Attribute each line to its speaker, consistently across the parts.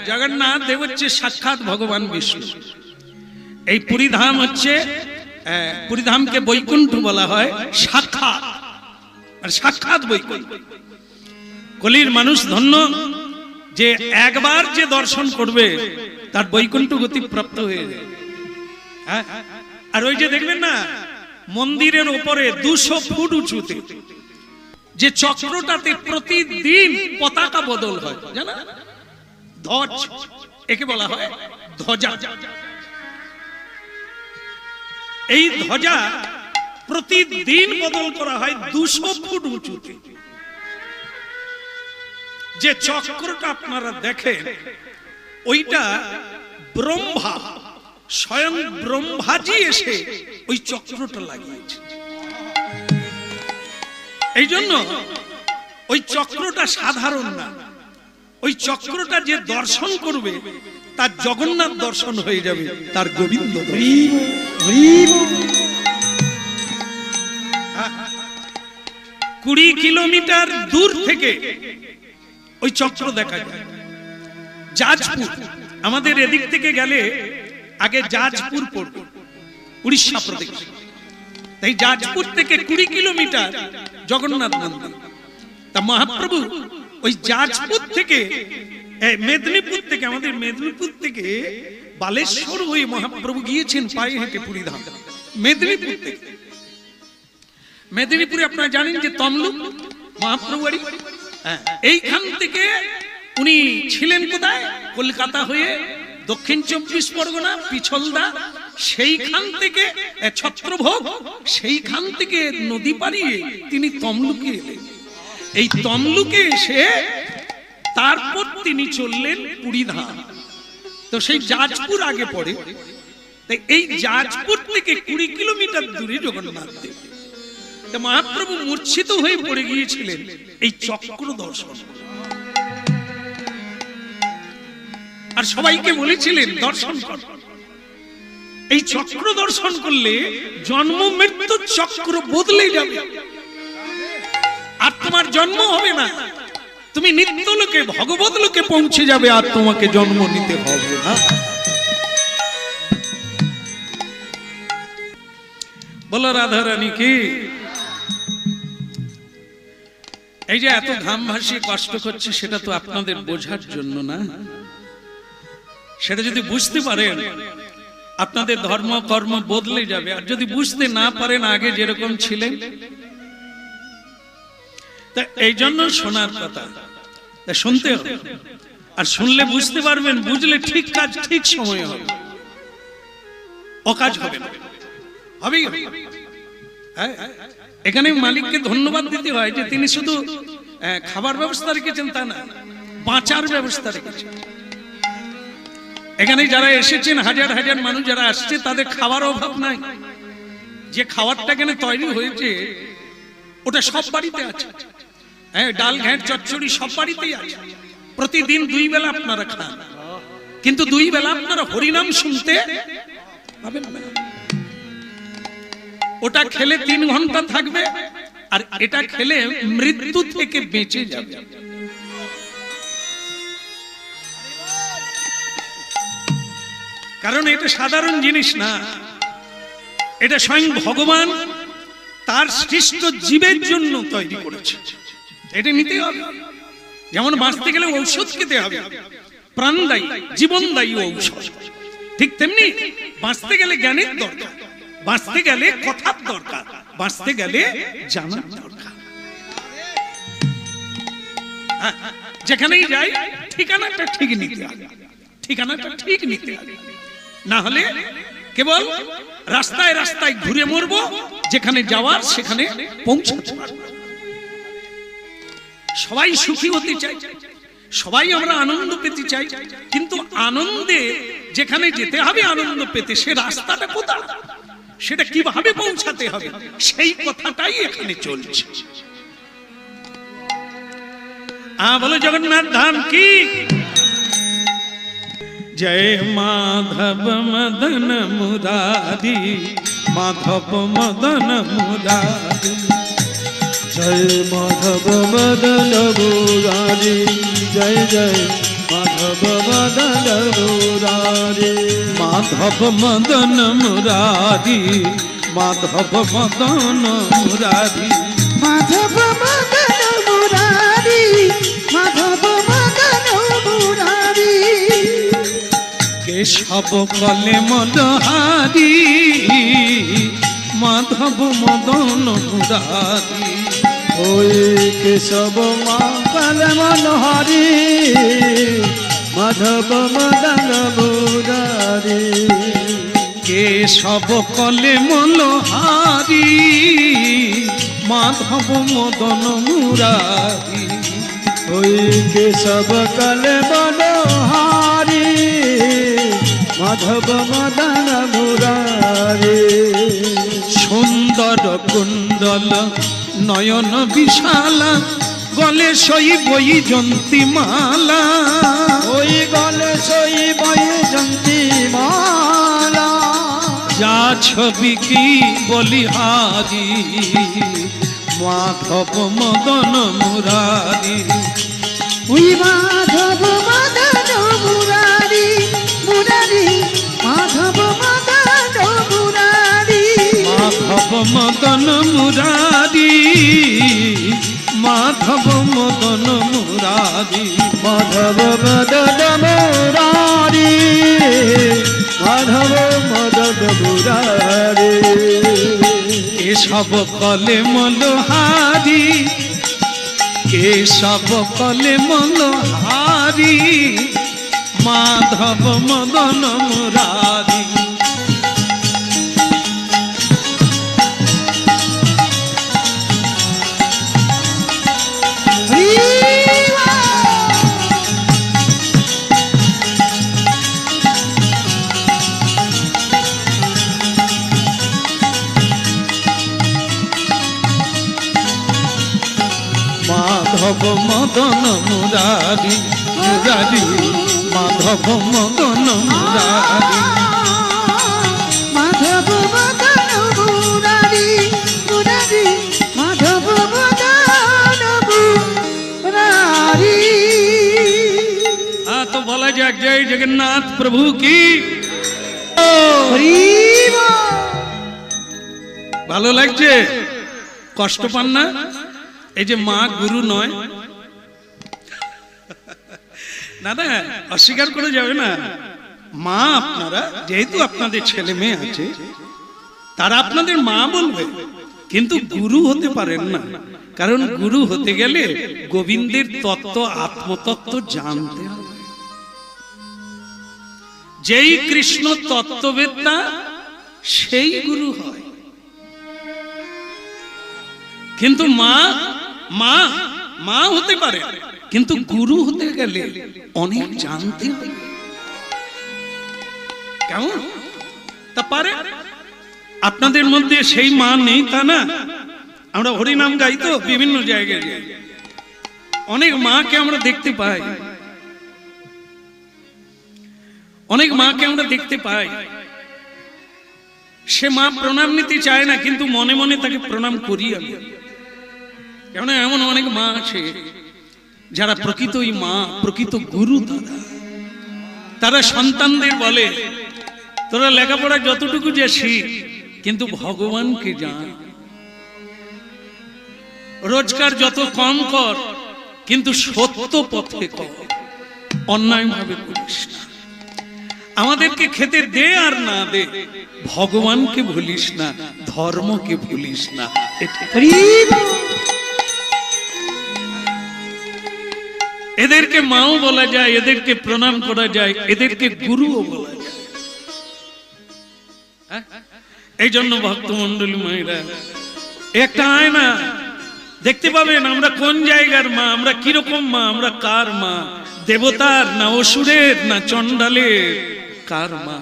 Speaker 1: জগন্নাথ দেব হচ্ছে সাক্ষাৎ ভগবান বিষ্ণু। এই পুরীধাম হচ্ছে, পুরীধামকে বৈকুণ্ঠ বলা হয়, সাক্ষাৎ, আর সাক্ষাৎ বৈকুণ্ঠ। কলির মানুষ ধন্য যে একবার যে দর্শন করবে তার বৈকুণ্ঠ গতি প্রাপ্ত হয়ে যাবে। আর ওই যে দেখবেন না মন্দিরের উপরে 200 ফুট উঁচুতে যে চক্রটাতে প্রতিদিন পতাকা বদল হয়, জানা? ধ্বজ, একে বলা হয় ধ্বজা। এই ধ্বজা প্রতিদিন বদল করা হয় 200 ফুট উঁচুতে। যে চক্রটা আপনারা দেখেন ওইটা ব্রহ্মা, স্বয়ং ব্রহ্মাজি এসে ওই চক্রটা লাগিয়েছে। এই জন্য ওই চক্রটা সাধারণ না, ওই চক্রটা যে দর্শন করবে তার জগন্নাথ দর্শন হয়ে যাবে, তার গোবিন্দ। 20 কিলোমিটার দূর থেকে ওই চক্র দেখা যায়। জাজপুর, আমাদের এদিক থেকে গেলে আগে জাজপুর পড়বে, উড়িষ্যা প্রদেশ। তাই জাজপুর থেকে 20 কিলোমিটার জগন্নাথ মন্দির। তা মহাপ্রভু ওই জাজপুর থেকে, মেদিনীপুর থেকে, আমাদের মেদিনীপুর থেকে বালেশ্বর হয়ে মহাপ্রভু গিয়েছেন পায়ে হেঁটে পুরীধাম। মেদিনীপুর থেকে, মেদিনীপুরে আপনারা জানেন যে তমলুক মহাপ্রভু বাড়ি, এইখান থেকে উনি ছিলেন কোথায়? কলকাতা হয়ে দক্ষিণ 24 পরগনা পিছলদা, সেইখান থেকে ছত্রভোগ, সেইখান থেকে নদী পাড়িয়ে তিনি তমলুকে এলেন। এই তমলুকে এসে তারপর তিনি চললেন পুরীধাম। তো সেই জাজপুর আগে পড়ে, তাই এই জাজপুর থেকে 20 কিলোমিটার দূরে জগন্নাথ দেব। মহাপ্রভু মূর্ছিত হয়ে পড়ে গিয়েছিলেন এই চক্র দর্শন, আর সবাইকে বলেছিলেন দর্শন কর। এই চক্র দর্শন করলে জন্ম মৃত্যুর চক্র বদলে যাবে, আর তোমার জন্ম হবে না, তুমি নিত্য লোকে ভগবত লোকে পৌঁছে যাবে, আর তোমাকে জন্ম নিতে হবে না। বলো রাধা রানী কি। এই যে এত ঘাম ভাসিয়ে কষ্ট করছে সেটা তো আপনাদের বোঝার জন্য না, সেটা যদি বুঝতে পারেন আপনাদের ধর্ম কর্ম বদলে যাবে। আর যদি বুঝতে না পারেন আগে যেরকম ছিলেন, তা এই জন্য শোনার কথা, তা শুনতে হবে। আর শুনলে বুঝতে পারবেন, বুঝলে ঠিক কাজ ঠিক সময়ে হবে, অকাজ হবে না, হবেই হবে। এখানে মালিককে ধন্যবাদ দিতে হয় যে তিনি শুধু খাবার ব্যবস্থা রেখেছেন তা না, বাঁচার ব্যবস্থা রেখেছেন। এখানে যারা এসেছেন, হাজার হাজার মানুষ যারা আসছে, তাদের খাবার অভাব নাই। যে খাবারটা এখানে তৈরি হয়েছে ওটা সব বাড়িতে আছে, ডাল ঘ্যাঁট চচ্চড়ি সব বাড়িতেই আছে। প্রতিদিন 2 বেলা আপনারা খান, কিন্তু 2 বেলা আপনারা হরিনাম শুনতে পাবেন না। ওটা খেলে 3 ঘন্টা থাকবে, আর এটা খেলে মৃত্যু থেকে বেঁচে যাবে। কারণ এটা সাধারণ জিনিস না, এটা স্বয়ং ভগবান তার সৃষ্ট জীবের জন্য তৈরি করেছে, এটা নিতে হবে। যেমন বাঁচতে গেলে ঔষধ খেতে হবে, প্রাণদায়ী জীবনদায়ী ঔষধ, ঠিক তেমনি বাঁচতে গেলে জ্ঞানের দরকার, বাঁচতে গেলে কথার দরকার, বাঁচতে গেলে জানার দরকার। যেখানেই যাই ঠিকানাটা ঠিক নিতে হবে, ঠিকানাটা ঠিক নিতে হবে, না হলে কেবল রাস্তায় রাস্তায় ঘুরে মরবো, যেখানে যাওয়ার সেখানে পৌঁছাতে পারবো। সবাই সুখী হতে চাই, সবাই আমরা আনন্দ পেতে চাই, কিন্তু আনন্দে যেখানে যেতে হবে আনন্দ পেতে, সে রাস্তাটা কোথায়, সেটা কিভাবে পৌঁছাতে হবে, সেই কথাটাই এখানে চলছে। বলো জগন্নাথ ধাম কি জয়। মাধব মদন মুরারি, মাধব মদন মুরারি,
Speaker 2: জয় মাধব মদন মুরারি, জয় জয় মাধব মদন মুরারি,
Speaker 1: মাধব মদন মুরারি, মাধব মদন মুরারি,
Speaker 2: মাধব মদন মুরারি, মাধব মদন মুরারি।
Speaker 1: কেশব কলে মনোহারি, মাধব মদন মুরারি।
Speaker 2: ওই কেশব মঙ্গল মনোহরি, মাধব মদন মুরারি।
Speaker 1: কেশব কলে মনোহারি, মাধব মদন মুরারি।
Speaker 2: ওই কেশব কল মনোহরি, মাধব মদন মুরারি।
Speaker 1: সুন্দর কুণ্ডল নয়ন বিশালা, গলে সই বই জন্তি মালা।
Speaker 2: ওই গলে সই বৈজন্তী মালা।
Speaker 1: যা ছবি কি বলিহারি, মাধব মদন মুরারি।
Speaker 2: ওই মাধব মদন মুরারি, মুরারি, মাধব মদন মুরারি।
Speaker 1: মাধব মদন মুরারি, মাধব মদন মুরারি।
Speaker 2: মাধব মদন মুরারি, মাধব মদন মুরারি।
Speaker 1: কেশব কলে মনোহারি, কেশব কলে মনোহারি, মাধব মদন মুরারি। মাধব মদন মুরারি, মুরারি, মাধব মদন মুরারি।
Speaker 2: মাধব মদন মুরারি, মুরারি, মাধব মদন মুরারি।
Speaker 1: তো বলা যাক জয় জগন্নাথ প্রভু কি। ভালো লাগছে? কষ্ট পান না? এই যে মা গুরু নয়, না না অস্বীকার করে যাবে না। মা আপনারা, যেহেতু আপনাদের ছেলে মেয়ে আছে, তারা আপনাদের মা বলবে, কিন্তু গুরু হতে পারেন না। কারণ গুরু হতে গেলে গোবিন্দের তত্ত্ব, আত্মতত্ত্ব জানতে হবে। যেই কৃষ্ণ তত্ত্ববেত্তা সেই গুরু হয়। কিন্তু মা মা মা হতে পারে, কিন্তু গুরু হতে গেলে অনেক জানতে হবে। কেমন তা পারে? আপনাদের মধ্যে সেই মা নেই তা না। আমরা হরিনাম গাই তো বিভিন্ন জায়গায়, অনেক মাকে আমরা দেখতে পাই, অনেক মাকে আমরা দেখতে পাই। সে মা প্রণাম নিতে চায় না, কিন্তু মনে মনে তাকে প্রণাম করি আমি। কেন এমন অনেক মা আছে যারা প্রকৃতই মা, প্রকৃত গুরু। তারা সন্তানদের বলে, তোরা লেখাপড়া যতটুকু যে শিখ, কিন্তু ভগবানকে জান। রোজগার যত কম কর, কিন্তু সত্য পথে কর, অন্যায় ভাবে করিস না। আমাদেরকে খেতে দে আর না দে, ভগবানকে ভুলিস না, ধর্মকে ভুলিস না। এদেরকে মাও বলা যায়, এদেরকে প্রণাম করা যায়, এদেরকে গুরুও বলা যায়। এই জন্য ভক্তমন্ডলী মায়েরা, একটা আয়না দেখতে পাবেন আমরা কোন জায়গার মা, আমরা কিরকম মা, আমরা কার মা, দেবতার না অসুরের না চণ্ডালের, কার মা।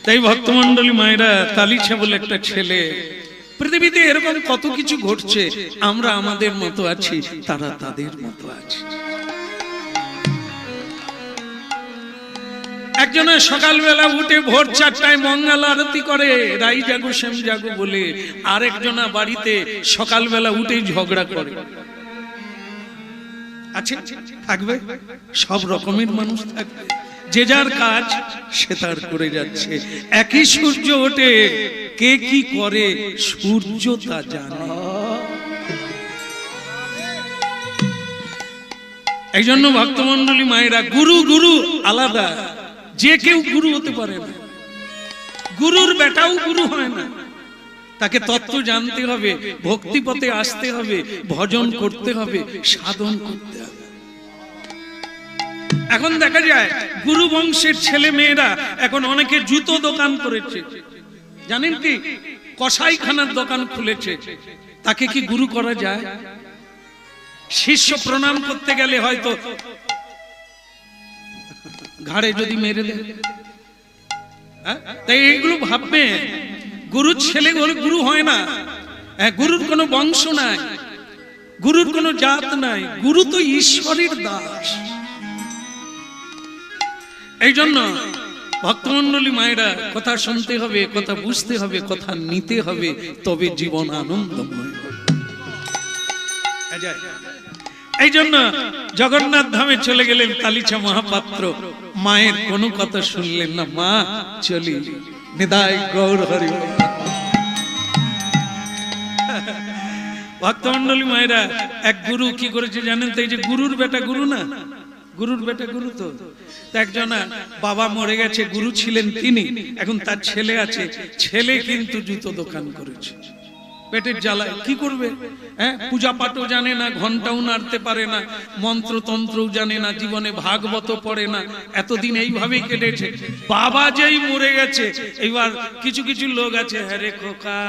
Speaker 1: তাই ভক্তমন্ডলী মায়েরা, তালিছা বলে একটা ছেলে, পৃথিবীতে এরকম কত কিছু ঘটছে, আমরা আমাদের মতো আছি, তারা তাদের মতো আছে। একজনের সকালবেলা উঠে ভোর 4টায় মঙ্গল আরতি করে, রাই জাগো শ্যাম জাগো বলে, আরেকজনা বাড়িতে সকালবেলা উঠেই ঝগড়া করে। আছে? থাকবে, সব রকমের মানুষ থাকবে, যে যার কাজ সে তার করে যাচ্ছে। একই সূর্য ওঠে, কে কি করে সূর্য তা জানে। এই জন্য ভক্তমন্ডলী মায়েরা, গুরু গুরু আলাদা, যে কেউ গুরু হতে পারে না। গুরুর বেটাও গুরু হয় না, তাকে তত্ত্ব জানতে হবে, ভক্তি পথে আসতে হবে, ভজন করতে হবে, সাধন করতে হবে। এখন দেখা যায় গুরু বংশের ছেলে মেয়েরা এখন অনেকে জুতো দোকান করেছে, জানেন কি, কসাইখানার দোকান খুলেছে। তাকে কি গুরু করা যায়? শিষ্য প্রণাম করতে গেলে হয়তো ঘাড়ে যদি মেরে দেয়, তাই এইগুলো ভাববে। গুরুর ছেলে গুরু হয় না, গুরুর কোনো বংশ নাই, গুরুর কোনো জাত নাই, গুরু তো ঈশ্বরের দাস। এই জন্য ভক্তমন্ডলী মায়েরা, কথা শুনতে হবে, কথা বুঝতে হবে, কথা নিতে হবে, তবে জীবন আনন্দময় হবে। এই জন্য জগন্নাথ ধামে চলে গেলেন কালিচা মহাপাত্র, মায়ের কোনো কথা শুনলেন না। মা চলি, নিদায় গৌর হরি। ভক্তমন্ডলী মায়েরা, এক গুরু কি করেছে জানেন তো? এই যে গুরুর বেটা গুরু না, গুরুর বেটা গুরু তো একজন বাবা মরে গেছে, গুরু ছিলেন তিনি, এখন তার ছেলে আছে, ছেলে কিন্তু জুতো দোকান করেছে। পেটের জ্বালায় কি করবে? পূজা পাঠও জানে না, ঘন্টাও নাড়তে পারে না, মন্ত্রতন্ত্রও জানে না, জীবনে ভাগবত পড়ে না, এতদিন এইভাবেই কেটেছে। বাবা যেই মরে গেছে, এইবার কিছু কিছু লোক আছে, হ্যাঁ রে খোকা,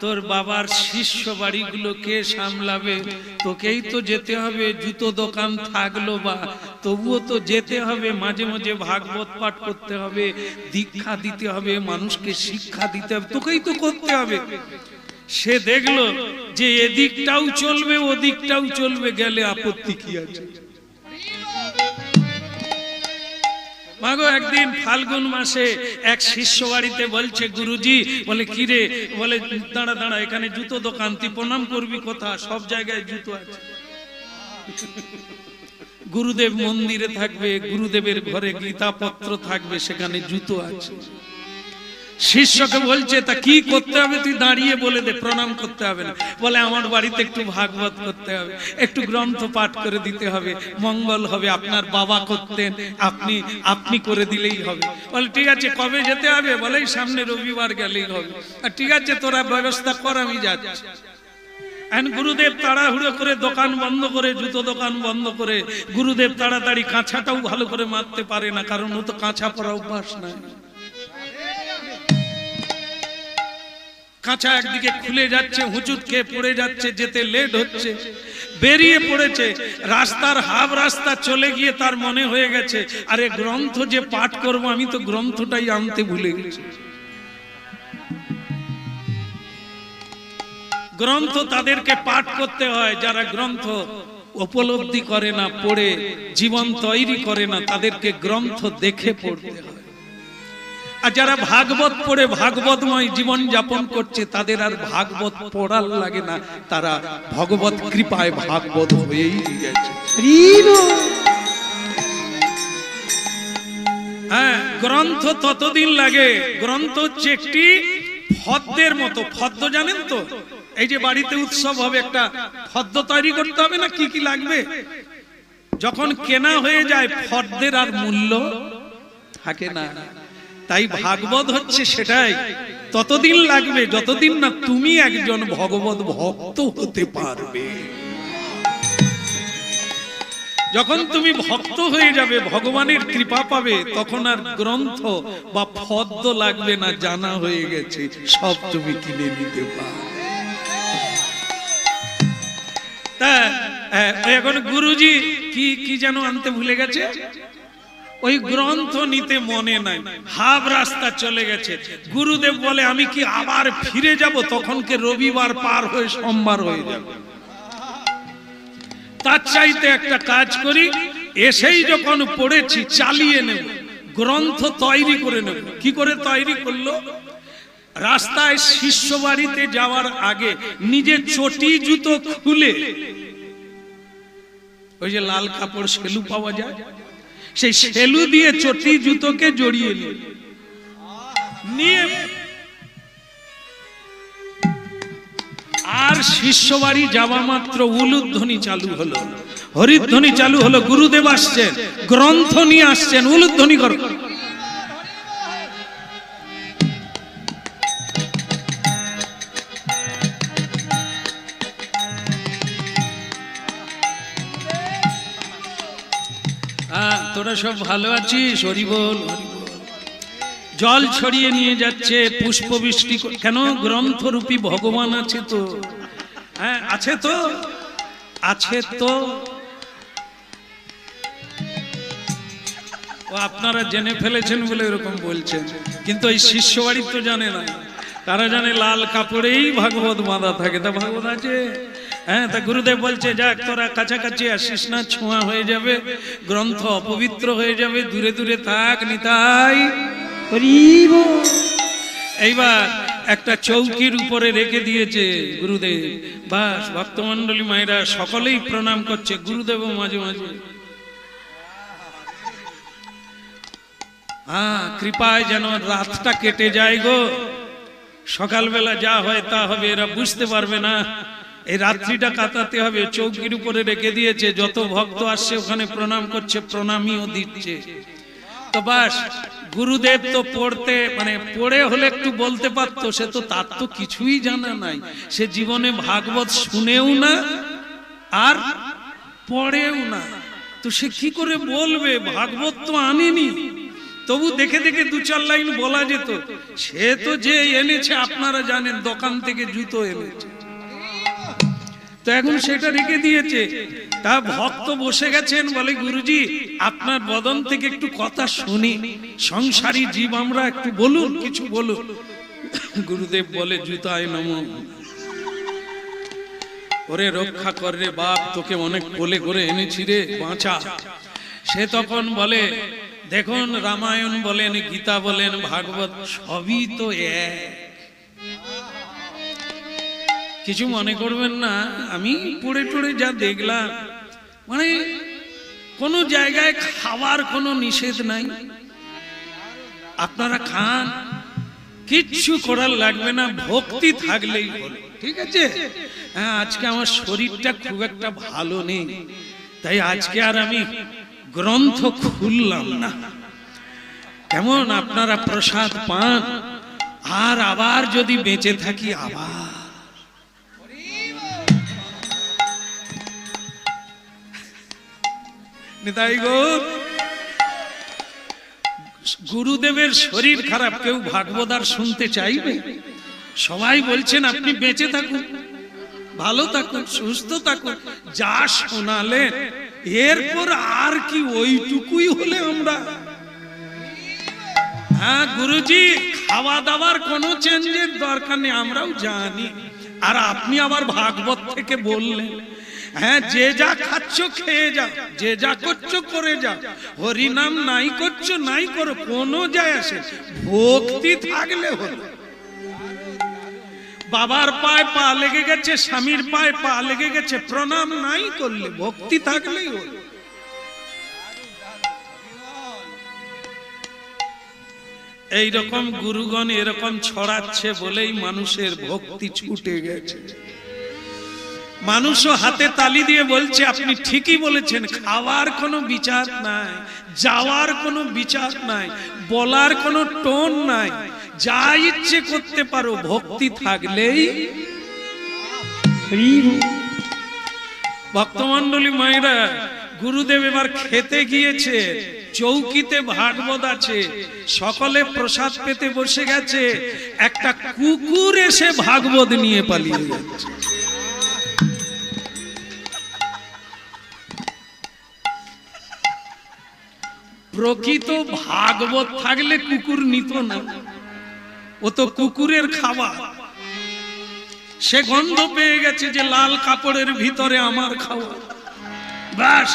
Speaker 1: তোর বাবার শিষ্য বাড়িগুলো কে সামলাবে? তোকেই তো যেতে হবে, জুতো দোকান থাকলো বা, তবুও তো যেতে হবে, মাঝে মাঝে ভাগবত পাঠ করতে হবে, দীক্ষা দিতে হবে, মানুষকে শিক্ষা দিতে হবে, তোকেই তো করতে হবে। সে দেখলো যে এদিকটাও চলবে, ওদিকটাও চলবে, গেলে আপত্তি কি আছে? মাগো, একদিন ফাল্গুন মাসে এক শিষ্য বাড়িতে বলছে, গুরুজি, বলে কি রে? বলে দাঁড়া দাঁড়া, এখানে জুতো দোকান, তুই প্রণাম করবি কোথা? সব জায়গায় জুতো আছে। গুরুদেব মন্দিরে থাকবে, গুরুদেবের ঘরে গীতা পত্র থাকবে, সেখানে জুতো আছে। শিষ্যকে বলছে, তা কি করতে হবে? তুই দাঁড়িয়ে বলে দে, প্রণাম করতে হবে না। বলে আমার বাড়িতে একটু ভাগবত করতে হবে, একটু গ্রন্থ পাঠ করে দিতে হবে, মঙ্গল হবে। আপনার বাবা করতেন, আপনি করে দিলেই হবে। বলে ঠিক আছে, কবে যেতে হবে? বলে সামনে রবিবার গেলেই হবে। আর ঠিক আছে, তোরা ব্যবস্থা কর, আমি যাচ্ছি। গুরুদেব তাড়াহুড়ো করে দোকান বন্ধ করে, জুতো দোকান বন্ধ করে, গুরুদেব তাড়াতাড়ি কাঁচাটাও ভালো করে মারতে পারে না, কারণ ও তো কাঁচা পরা অভ্যাস নাই। কাঁচা একদিকে খুলে যাচ্ছে, হুঁচুট খেয়ে পড়ে যাচ্ছে, যেতে লেট হচ্ছে, বেরিয়ে পড়েছে। রাস্তার হাফ রাস্তা চলে গিয়ে তার মনে হয়ে গেছে, আরে গ্রন্থ যে পাঠ করব, আমি তো গ্রন্থটাই আনতে ভুলে গেছি। গ্রন্থ তাদেরকে পাঠ করতে হয় যারা গ্রন্থ উপলব্ধি করে না, পড়ে জীবন তৈরি করে না, তাদেরকে গ্রন্থ দেখে পড়তে হয়। আর যারা ভাগবত পড়ে ভাগবতময় জীবন যাপন করছে, তাদের আর ভাগবত পড়ার লাগে না, তারা ভগবত কৃপায় ভাগবত হয়েই গেছে। হ্যাঁ, গ্রন্থ ততদিন লাগে। গ্রন্থ হচ্ছে একটি ফদ্দের মতো। ফদ্দ জানেন তো? এই যে বাড়িতে উৎসব হবে, একটা ফদ্দ তৈরি করতে হবে না? কি কি লাগবে? যখন কেনা হয়ে যায়, ফদ্দের আর মূল্য থাকে না। তাই ভাগবত হচ্ছে সেটাই, ততদিন লাগবে যতদিন না তুমি একজন ভগবত ভক্ত হতে পারবে। যখন তুমি ভক্ত হয়ে যাবে, ভগবানের কৃপা পাবে, তখন আর গ্রন্থ বা ফদ্দ লাগবে না, জানা হয়ে গেছে, সব তুমি কিনে নিতে পারবে। তা এখন গুরুজি কি যেন আনতে ভুলে গেছে, ওই গ্রন্থ নিতে মনে নাই, হাফ রাস্তা চলে গেছে। গুরুদেব বলে, আমি কি আবার ফিরে যাব? তখনকে রবিবার পার হয়ে সোমবার হয়ে যাবে। তার চাইতে একটা কাজ করি, এসেই যখন পড়েছি চালিয়ে নেব, গ্রন্থ তৈরি করে নেব। কি করে তৈরি করলো? রাস্তায় শিষ্য বাড়িতে যাওয়ার আগে নিজে চটি জুতো খুলে ওই যে লাল কাপড় সেলু পাওয়া যায়, সেই সেলু দিয়ে চটি জুতোকে জড়িয়ে নিয়ে আর শিষ্য বাড়ি যাওয়া মাত্র উলুধ্বনি চালু হলো, হরিধ্বনি চালু হলো। গুরুদেব আসছেন, গ্রন্থ নিয়ে আসছেন, উলুধ্বনি করো। তোরা সব ভালো আছিস? হরি বল, হরি বল। জল ছড়িয়ে নিয়ে যাচ্ছে, পুষ্প বৃষ্টি। কেন? গ্রন্থরূপী ভগবান আছে তো। হ্যাঁ, আছে তো, আছে তো। ও আপনারা জেনে ফেলেছেন বলে এরকম বলছেন, কিন্তু এই শিষ্য বাড়ি তো জানে না। তারা জানে লাল কাপড়েই ভাগবত বাঁধা থাকে। তা ভাগবত আছে? হ্যাঁ। তা গুরুদেব বলছে, যাক তোরা কাছাকাছি আসিস না, ছোঁয়া হয়ে যাবে, গ্রন্থ অপবিত্র হয়ে যাবে, দূরে দূরে থাক। নিতাই এইবার একটা চৌকির উপরে রেখে দিয়েছে গুরুদেব। বাস, ভক্তমন্ডলী মায়েরা সকলেই প্রণাম করছে, গুরুদেবও মাঝে মাঝে কৃপায় যেন রাতটা কেটে যায় গো। সকালবেলা যা হয় তা হবে, এরা বুঝতে পারবে না। এই রাত্রিটা কাটাতে হবে। চৌকির উপরে রেখে দিয়েছে, যত ভক্ত আসছে ওখানে প্রণাম করছে, প্রণামীও দিচ্ছে। তো বাস, গুরুদেব তো পড়তে মানে পড়ে হলে একটু বলতে পারতো, সে তো তার তো কিছুই জানা নাই। সে জীবনে ভাগবত শুনেও না আর পড়েও না, তো সে কি করে বলবে? ভাগবত তো আনেনি। তবু দেখে দেখে দু চার লাইন বলা যেত। সে তো যে এনেছে আপনারা জানেন, দোকান থেকে জুতো এনেছে, তো এখন সেটা রেখে দিয়েছে। তা ভক্ত বসে গেছেন, বলে গুরুজি আপনার বদন থেকে একটু কথা শুনি, সংসারী জীব আমরা, একটু বলুন, কিছু বলুন। গুরুদেব বলে, জুতায় নমঃ। ওরে রক্ষা কর রে বাপ, তোকে অনেক কোলে করে এনেছি রে, বাঁচা। সে তখন বলে, দেখুন রামায়ণ বলেন, গীতা বলেন, ভাগবত সবই তো এক। কিছু মনে করবেন না, আমি পড়ে টড়ে যা দেখলাম, মানে কোনো জায়গায় খাওয়ার কোনো নিষেধ নাই, আপনারা খান, কিচ্ছু করার লাগবে না, ভক্তি থাকলেই হলো। ঠিক আছে? হ্যাঁ, আজকে আমার শরীরটা খুব একটা ভালো নেই, তাই আজকে আর আমি গ্রন্থ খুললাম না। কেমন আপনারা প্রসাদ পান, আর আবার যদি বেঁচে থাকি আবার। নিতাই গৌর, গুরুদেবের শরীর খারাপ, কেউ ভাগবত আর শুনতে চাইবে? সবাই বলছেন আপনি বেঁচে থাকুন, ভালো থাকুন, সুস্থ থাকুন। যা শোনালেন এরপর আর কি ওইটুকুই হলে আমরা? হ্যাঁ গুরুজি, খাওয়া দাওয়ার কোনো চেঞ্জের দরকার নেই, আমরাও জানি। আর আপনি আবার ভাগবত থেকে বললেন, হ্যাঁ যে যা খাচ্ছ খেয়ে যাও, যে যা করছো করে যাও, হরিনাম নাই করছো নাই করো, কোনো যায় আসে, ভক্তি থাকলে হলো। বাবার পায়ে পা লেগে গেছে, স্বামীর পায়ে পা লেগে গেছে, প্রণাম নাই করলে, ভক্তি থাকলেই হলো। এইরকম গুরুগণ এরকম ছড়াচ্ছে বলেই মানুষের ভক্তি ছুটে গেছে। মানুষও হাতে তালি দিয়ে বলছে আপনি ঠিকই বলেছেন, খাওয়ার কোনো বিচার নাই, যাওয়ার কোনো বিচার নাই, বলার কোনো টোন নাই, যা ইচ্ছে করতে পারো, ভক্তি থাকলেই। ভক্তমন্ডলী মায়েরা, গুরুদেব এবার খেতে গিয়েছে, চৌকিতে ভাগবত আছে, সকলে প্রসাদ পেতে বসে গেছে, একটা কুকুর এসে ভাগবত নিয়ে পালিয়ে যাচ্ছে। প্রকৃত ভাগবত থাকলে কুকুর নিত না, ও তো কুকুরের খাবার। সে গন্ধ পেয়ে গেছে যে লাল কাপড়ের ভিতরে আমার খাওয়া, বাস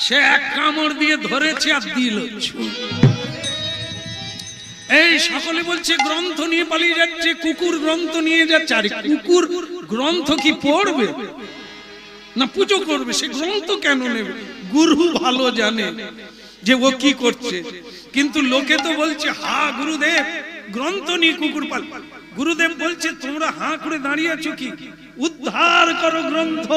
Speaker 1: সে এক কামড় দিয়ে ধরেছে আর দিল। এই সকলে বলছে গ্রন্থ নিয়ে পালিয়ে যাচ্ছে, কুকুর গ্রন্থ নিয়ে যাচ্ছে। আরে কুকুর গ্রন্থ কি পড়বে? না পুজো করবে, সে গ্রন্থ কেন নেবে? গুরু ভালো জানে যে ও কি করছে, কিন্তু লোকে তো বলছে হা গুরুদেব গ্রন্থ নিয়ে কুকুর পাল। গুরুদেব বলছে তোমরা হা করে দাঁড়িয়ে আছো কি? উদ্ধার করো গ্রন্থ,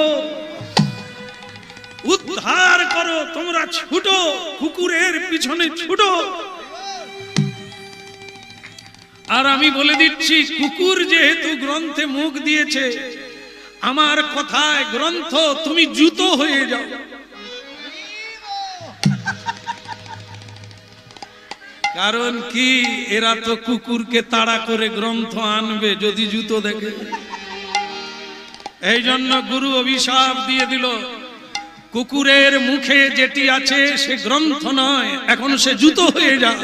Speaker 1: উদ্ধার করো, তোমরা ছুটো, কুকুরের পিছনে ছুটো। আর আমি বলে দিচ্ছি, কুকুর যেহেতু গ্রন্থে মুখ দিয়েছে, আমার কথায় গ্রন্থ তুমি জুতো হয়ে যাও। কারণ কি, এরা তো কুকুরকে তাড়া করে গ্রন্থ আনবে যদি জুতো দেখে। এই জন্য গুরু অভিশাপ দিয়ে দিল, কুকুরের মুখে যেটি আছে সে গ্রন্থ নয়, এখন সে জুতো হয়ে যায়।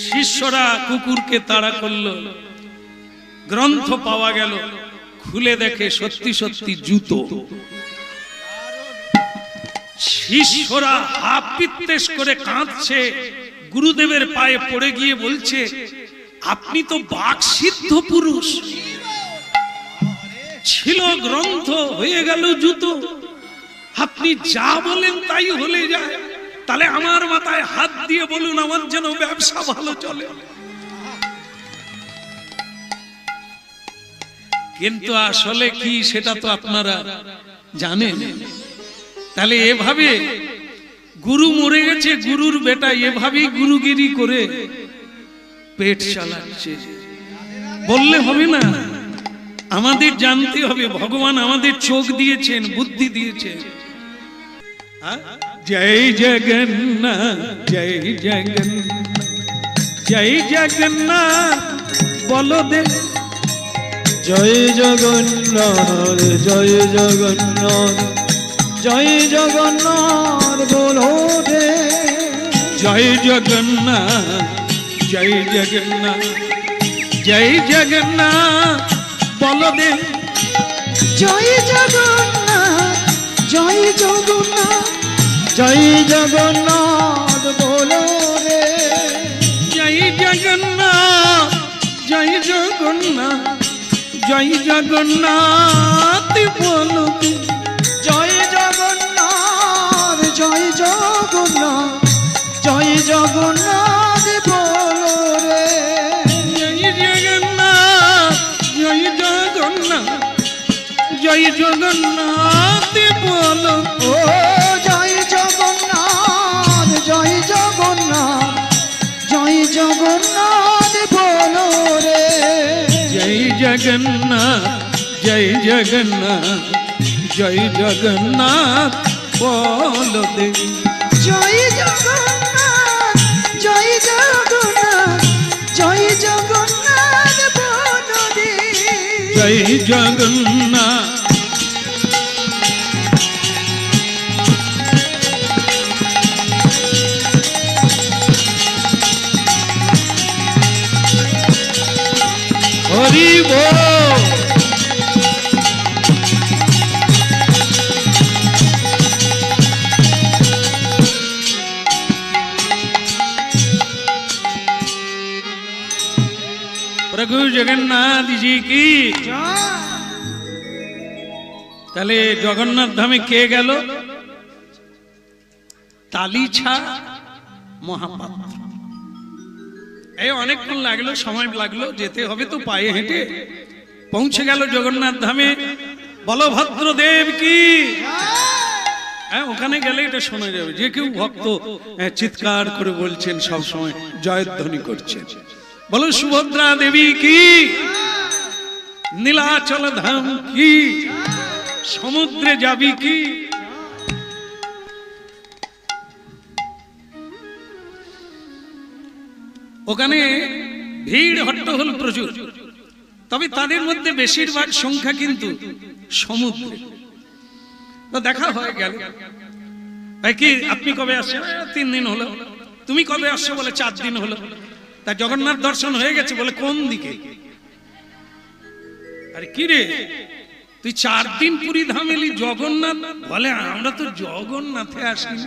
Speaker 1: শিষ্যরা কুকুরকে তাড়া করলো, গ্রন্থ পাওয়া গেল, খুলে দেখে সত্যি সত্যি জুতো। শিষ্যরা হাত পিত্তেশ করে কাঁদছে, গুরুদেবের পায়ে পড়ে গিয়ে বলছে আপনি তো বাকসিদ্ধ পুরুষ, ছিল গ্রন্থ হয়ে গেল জুতো, আপনি যা বলেন তাই হলে যায়, তাহলে আমার মাথায় হাত দিয়ে বলুন আমার যেন ব্যবসা ভালো চলে। কিন্তু আসলে কি সেটা তো আপনারা জানেন। তাহলে এভাবে গুরু মরে গেছে, গুরুর বেটা এভাবেই গুরুগিরি করে পেট চালাচ্ছে। বললে হবে না, আমাদের জানতে হবে ভগবান আমাদের চোখ দিয়েছেন, বুদ্ধি দিয়েছেন। জয় জগন্নাথ জয় জগন্নাথ জয় জগন্নাথ বলো দে,
Speaker 2: জয় জগন্নাথ জয় জগন্নাথ জয় জগন্নাথ বলো রে,
Speaker 1: জয় জগন্নাথ জয় জগন্নাথ জয় জগন্নাথ বলো দে,
Speaker 2: জয় জগন্নাথ জয় জগন্নাথ জয় জগন্নাথ বলো রে,
Speaker 1: জয় জগন্নাথ জয় জগন্নাথ জয় জগন্নাথ বলো দে,
Speaker 2: জয় জগন্নাথ জয় জগন্নাথ জয় জগন্নাথ বলো রে,
Speaker 1: জয় জগন্নাথ জয় জগন্নাথ জয় জগন্নাথ বলো,
Speaker 2: ও জয় জগন্নাথ জয় জগন্নাথ জয় জগন্নাথ বলো রে,
Speaker 1: জয় জগন্নাথ জয় জগন্নাথ জয় জগন্নাথ বলো দে,
Speaker 2: জয় জগন্নাথ জয় জগন্নাথ জয় জগন্নাথ বলো রে,
Speaker 1: জয় জগন্নাথ হরি বল। প্রভু জগন্নাথ জি কি। তাহলে জগন্নাথ ধামে কে গেল? তালিছা মহাপাত্র। এই অনেকক্ষণ লাগলো, সময় লাগলো, যেতে হবে তো পায়ে হেঁটে। পৌঁছে গেল জগন্নাথ ধামে। বলভদ্র দেব কি। হ্যাঁ, ওখানে গেলে এটা শোনা যাবে, যে কেউ ভক্ত চিৎকার করে বলছেন, সব সময় জয়ধ্বনি করছেন। বলো সুভদ্রা দেবী কি। নীলাচল ধাম কি। সমুদ্রে যাবি কি। ওখানে ভিড় হট্টগোল প্রচুর, তবে তাদের মধ্যে বেশিরভাগ সংখ্যা কিন্তু সমুদ্রে। তো দেখা হয়ে গেল, ভাই কি আপনি কবে আসছেন? 3 দিন হলো। তুমি কবে আসছো? বলে 4 দিন হলো। তা জগন্নাথ দর্শন হয়ে গেছে? বলে কোন দিকে? আরে কি রে, তুই 4 দিন পুরী ধাম এলি, জগন্নাথ? বলে আমরা তো জগন্নাথে আসিনি,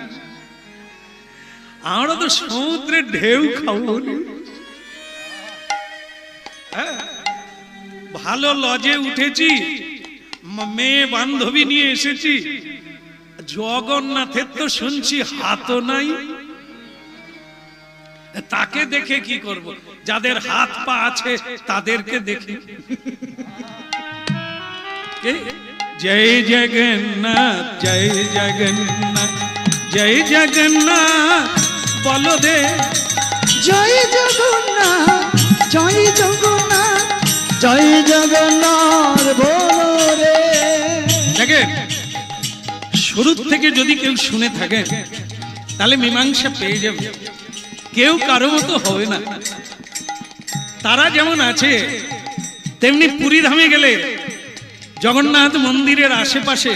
Speaker 1: আমরা তো সমুদ্রের ঢেউ খাবো। ভালো লজে উঠেছি, মেয়ে বান্ধবী নিয়ে এসেছি, জগন্নাথের তো শুনছি হাতও নাই, তাকে দেখে কি করব? যাদের হাত পা আছে তাদেরকে দেখি। জয় জগন্নাথ জয় জগন্নাথ জয় জগন্নাথ বলো দে।
Speaker 2: জয় জগন্নাথ জয় জগন্নাথ জয় জগন্নাথ বলো রে।
Speaker 1: দেখেন, শুরু থেকে যদি কেউ শুনে থাকে তাহলে মীমাংসা পেয়ে যাবে। কেউ কারো মতো হবে না। তারা যেমন আছে তেমনি পুরী ধামে গেলে জগন্নাথ মন্দিরের আশেপাশে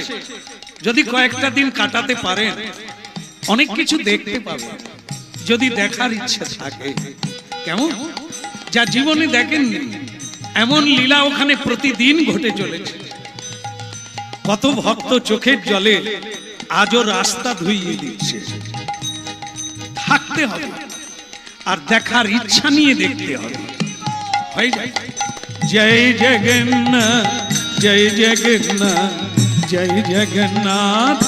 Speaker 1: যদি কয়েকটা দিন কাটাতে পারেন অনেক কিছু দেখতে পাবেন, যদি দেখার ইচ্ছা থাকে। কেমন যা জীবনে দেখেননি এমন লীলা ওখানে প্রতিদিন ঘটে চলেছে। কত ভক্ত চোখের জলে আজও রাস্তা ধুইয়ে দিচ্ছে। থাকতে হবে আর দেখার ইচ্ছা নিয়ে দেখতে হবে। জয় জগন্নাথ জয় জগন্নাথ জয় জগন্নাথ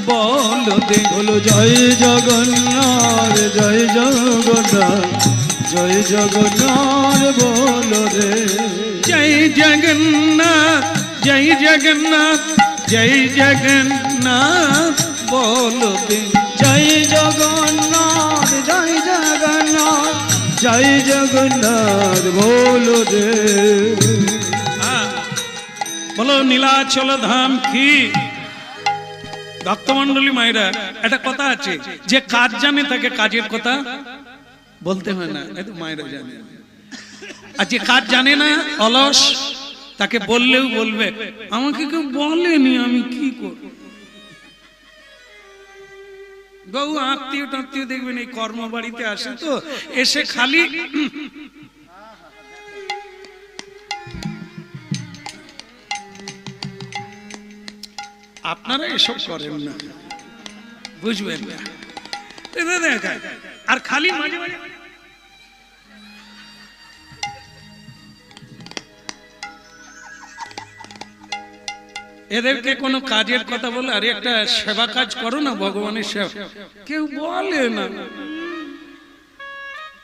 Speaker 1: বলো দে।
Speaker 2: বলো জয় জগন্নাথ জয় জগন্নাথ জয় জগন্নাথ বলো রে।
Speaker 1: জয় জগন্নাথ জয় জগন্নাথ জয় জগন্নাথ বলো দে।
Speaker 2: জয় জগন্নাথ জয় জগন্নাথ জয় জগন্নাথ বলো রে।
Speaker 1: বলো নীলাচল ধাম কি। ভক্তমন্ডলী মায়েরা, একটা কথা আছে, যে কাজ জানে তাকে কাজের কথা বলতে হয় না, এই তো মায়েরা জানে। আর যে কাজ জানে না, অলস, তাকে বললেও বলবে আমাকে কেউ বলেনি আমি কি করব। বহু আত্মীয় টাত্মীয় দেখবেন এই কর্ম বাড়িতে আসে, তো এসে খালি আপনারা এসব করেন না, বুঝবেন না। আর খালি মাঝে মাঝে এদেরকে কোনো কাজের কথা বলে, আরে একটা সেবা কাজ করো না, ভগবানের সেবা, কেউ বলে না।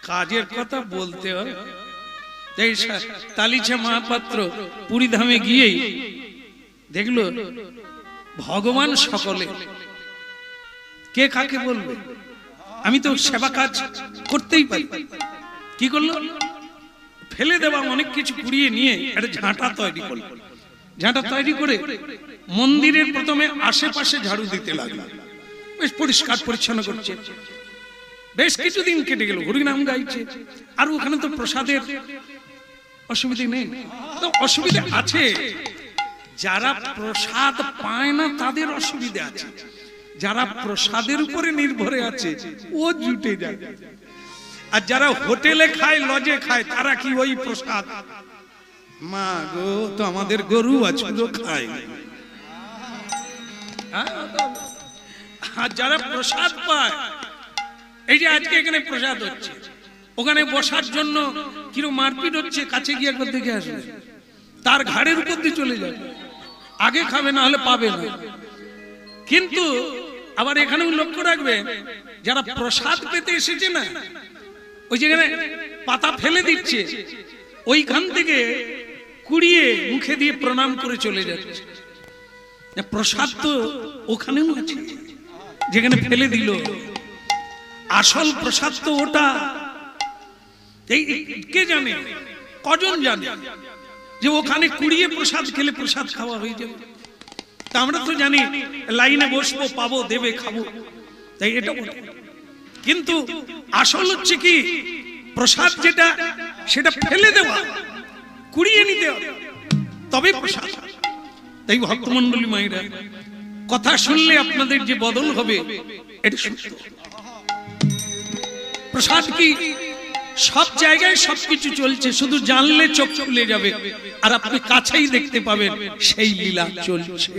Speaker 1: কাজের কথা বলতে হয়। তালিছা মহাপাত্র পুরী ধামে গিয়েই দেখলো ভগবান সকলে, কে কাকে বলবে, আমি তো সেবা কাজ করতেই পারি। কি করলো, ফেলে দেওয়া অনেক কিছু কুড়িয়ে নিয়ে একটা ঝাঁটা তৈরি করলো। ঝাঁটা তৈরি করে মন্দিরের প্রথমে আশেপাশে ঝাড়ু দিতে লাগলো, বেশ পরিষ্কার পরিচ্ছন্ন করছে। বেশ কিছুদিন কেটে গেল, হরিনাম গাইছে। আর ওখানে তো প্রসাদের অসুবিধা নেই, তো অসুবিধা আছে। যারা প্রসাদ পায় না তাদের অসুবিধা আছে, যারা প্রসাদের উপরে নির্ভরে আছে ও জুটে যায়। আর যারা হোটেলে খায়, লজে খায়, তারা কি ওই প্রসাদ, মা গো তো আমাদের গরু আছে খায়। আর যারা প্রসাদ পায়, এই যে আজকে এখানে প্রসাদ হচ্ছে, ওখানে বসার জন্য কিরকম মারপিট হচ্ছে, কাছে গিয়ে একবার দেখে আসবে, তার ঘাড়ের উপর দিয়ে চলে যাবে, আগে খাবে না হলে পাবে না। কিন্তু আবার এখানেও লক্ষ্য রাখবে, যারা প্রসাদ পেতে এসেছে না, ওই যেখানে পাতা ফেলে দিচ্ছে, ওইখান থেকে কুড়িয়ে মুখে দিয়ে প্রণাম করে চলে যাচ্ছে। প্রসাদ তো ওখানেও আছে যেখানে ফেলে দিল, আসল প্রসাদ তো ওটা। কে জানে, কজন জানে যে ওখানে কুড়িয়ে প্রসাদ খেলে প্রসাদ খাওয়া হয়ে যাবে। তা আমরা তো জানি লাইনে বসবো, পাবো, দেবে, খাবো, তাই এটা। কিন্তু আসল হচ্ছে কি, প্রসাদ যেটা সেটা ফেলে দেওয়া, কুড়িয়ে নিতে হবে, তবে প্রসাদ। তাই ভক্তমন্ডলী মায়েরা, কথা শুনলে আপনাদের যে বদল হবে এটা সত্য। প্রসাদ কি সব জায়গায় সবকিছু চলছে, শুধু জানলে চোখ খুলে যাবে, আর আপনি কাছেই দেখতে পাবেন সেই লীলা চলছে।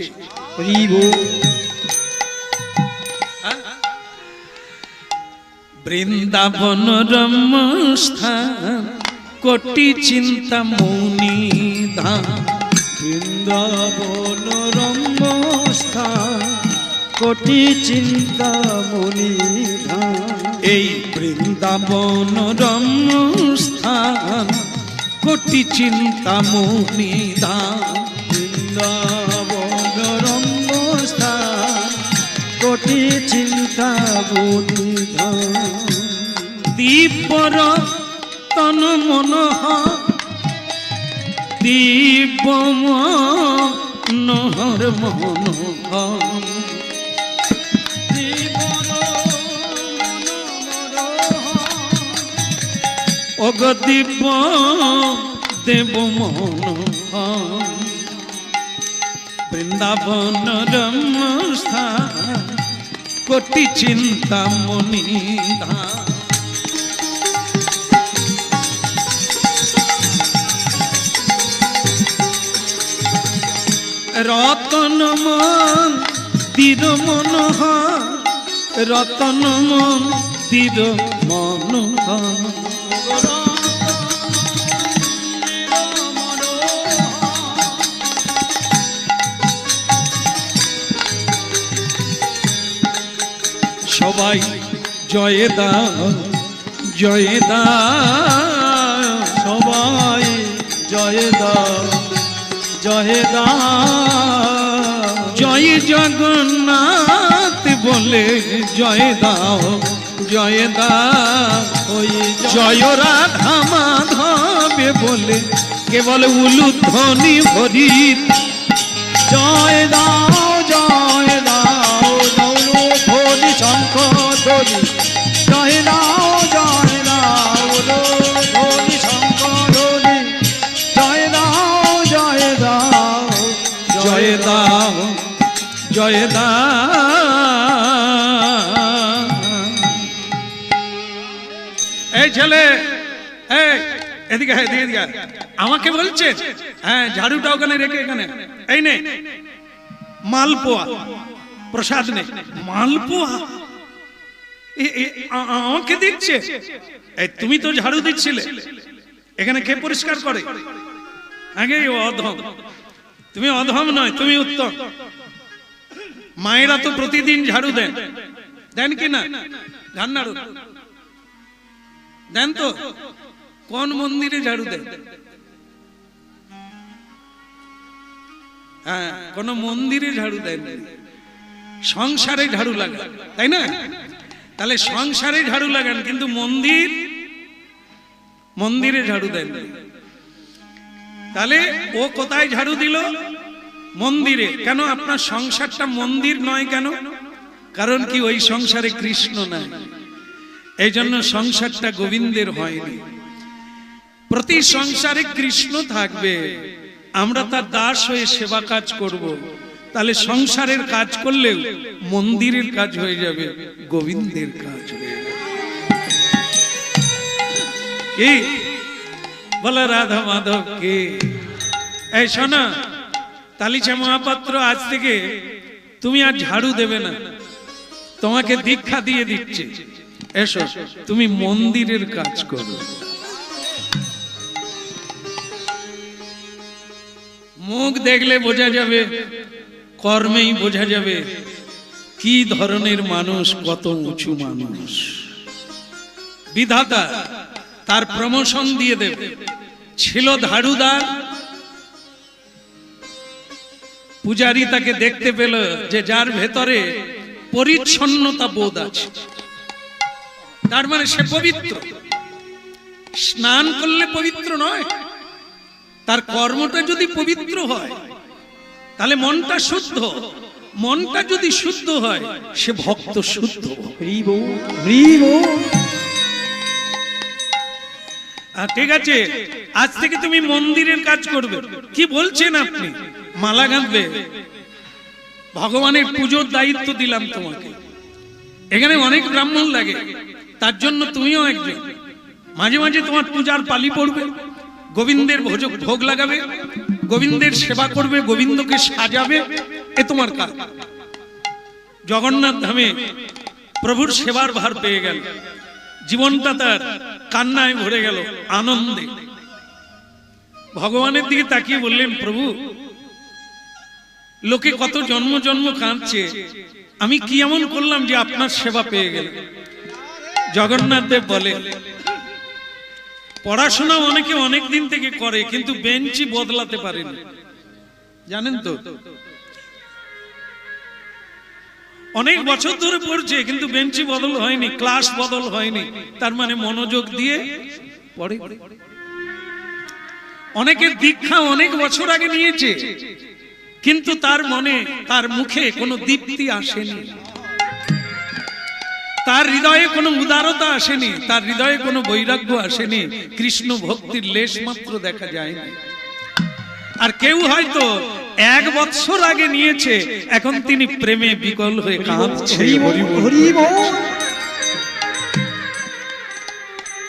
Speaker 1: বৃন্দাবন রম্যস্থান, কোটি চিন্তা মৌনি ধাম,
Speaker 2: বৃন্দাবন রম্যস্থান কোটি চিন্তা মনিধান।
Speaker 1: এই বৃন্দাবন রম্যস্থান কোটি চিন্তা মনিধান।
Speaker 2: বৃন্দাবন রম্যস্থান কোটি চিন্তা মনিধান।
Speaker 1: দিব্যর তন মনোহর দিব্য মনোহর মনোহর। অগ দিব্য দেব মনোহর। বৃন্দাবন রমস্থান কোটি চিন্তা মনিধান। রতন মন্দির মনোহর রতন মন্দির মনোহর। সবাই জয় দাও জয় দাও,
Speaker 2: সবাই জয় দাও জয় দাও।
Speaker 1: জয় জগন্নাথ বলে জয় দাও জয় দাও।
Speaker 2: ওই
Speaker 1: জয় রাধা মাধবে বলে কেবল উলুধ্বনি হরি।
Speaker 2: জয় দাও জয় দাও দৌলু ধনি শঙ্খ ধনি। জয় দাও জয় দাও ধনি শঙ্খ ধনি। জয় দাও জয় দাও
Speaker 1: জয় দাও জয় দাও। এই ছেলে এই এদিকে হ্যাঁ এদিকে আয়। আমাকে বলছে হ্যাঁ ঝাড়ুটা ওখানে রেখে এখানে এই নে মালপোয়া প্রসাদ নে। মালপোয়া আমাকে দিচ্ছে? এই তুমি তো ঝাড়ু দিচ্ছিলে, এখানে কে পরিষ্কার করে? আগে অধম, তুমি অধম নয় তুমি উত্তম। মায়েরা তো প্রতিদিন ঝাড়ু দেন, দেন কি না? ঝান্নাড়ু দেন তো? কোন মন্দিরে ঝাড়ু দেন? হ্যাঁ, কোন মন্দিরে ঝাড়ু দেন, সংসারে ঝাড়ু লাগান, তাই না? তাহলে সংসারে ঝাড়ু লাগান, কিন্তু মন্দিরে ঝাড়ু দেন। তাহলে ও কোথায় ঝাড়ু দিল? মন্দিরে। কেন আপনার সংসারটা মন্দির নয় কেন? কারণ কি ওই সংসারে কৃষ্ণ নাই, এই জন্য সংসারটা গোবিন্দের হয়নি। প্রতি সংসারে কৃষ্ণ থাকবে, আমরা তার দাস হয়ে সেবা কাজ করব। তাহলে সংসারের কাজ করলেও মন্দিরের কাজ হয়ে যাবে, গোবিন্দের কাজ হয়ে যাবে। কি বলে রাধা মাধব কে? এই শোনা তালিচা মহাপাত্র, আজ থেকে তুমি আর ঝাড়ু দেবে না, তোমাকে দীক্ষা দিয়ে দিচ্ছে। এসো তুমি মন্দিরের কাজ করো। মুখ দেখলে বোঝা যাবে, কর্মেই বোঝা যাবে কি ধরনের মানুষ, কত উঁচু মানুষ। বিধাতা তার প্রমোশন দিয়ে দেবে। ছিল ধাড়ুদার, পূজারী তাকে দেখতে পেল যে যার ভেতরে পরিচ্ছন্নতা বোধ আছে, তার মানে সে পবিত্র। স্নান করলে পবিত্র নয়, তার কর্মটা যদি পবিত্র হয় তাহলে মনটা শুদ্ধ। মনটা যদি শুদ্ধ হয় সে ভক্ত শুদ্ধ। ঠিক আছে, আজ থেকে তুমি মন্দিরের কাজ করবে। কি বলছেন আপনি? মালা গাঁথবে, ভগবানের পুজোর দায়িত্ব দিলাম তোমাকে। এখানে অনেক ব্রাহ্মণ লাগে, তার জন্য তুমিও একজন। মাঝে মাঝে তোমার পূজার পালি পড়বে, গোবিন্দের ভোগ লাগাবে, গোবিন্দের সেবা করবে, গোবিন্দকে সাজাবে, এ তোমার কাজ। জগন্নাথ ধামে প্রভুর সেবার ভার পেয়ে গেল, জীবনটা তার কান্নায় ভরে গেল, আনন্দে। ভগবানের দিকে তাকিয়ে বললেন, প্রভু লোকে কত জন্ম জন্ম কাঁদছে, আমি কি এমন করলাম যে আপনার সেবা পেয়ে গেল? জগন্নাথ দেব বলে, পড়াশোনা অনেকে অনেক দিন থেকে করে, কিন্তু বেঞ্চি বদলাতে পারেনি, জানেন তো? অনেক বছর ধরে পড়ছে কিন্তু বেঞ্চি বদল হয়নি, ক্লাস বদল হয়নি, তার মানে মনোযোগ দিয়ে পড়ে। অনেকের দীক্ষা অনেক বছর আগে নিয়েছে, কিন্তু তার মনে, তার মুখে কোনো দীপ্তি আসেনি, তার হৃদয়ে কোনো উদারতা আসেনি, তার হৃদয়ে কোনো বৈরাগ্য আসেনি, কৃষ্ণ ভক্তির লেশ মাত্র দেখা যায়নি। আর কেউ হয়তো 1 বছর আগে নিয়েছে, এখন তিনি প্রেমে বিকল হয়ে কাঁদছে।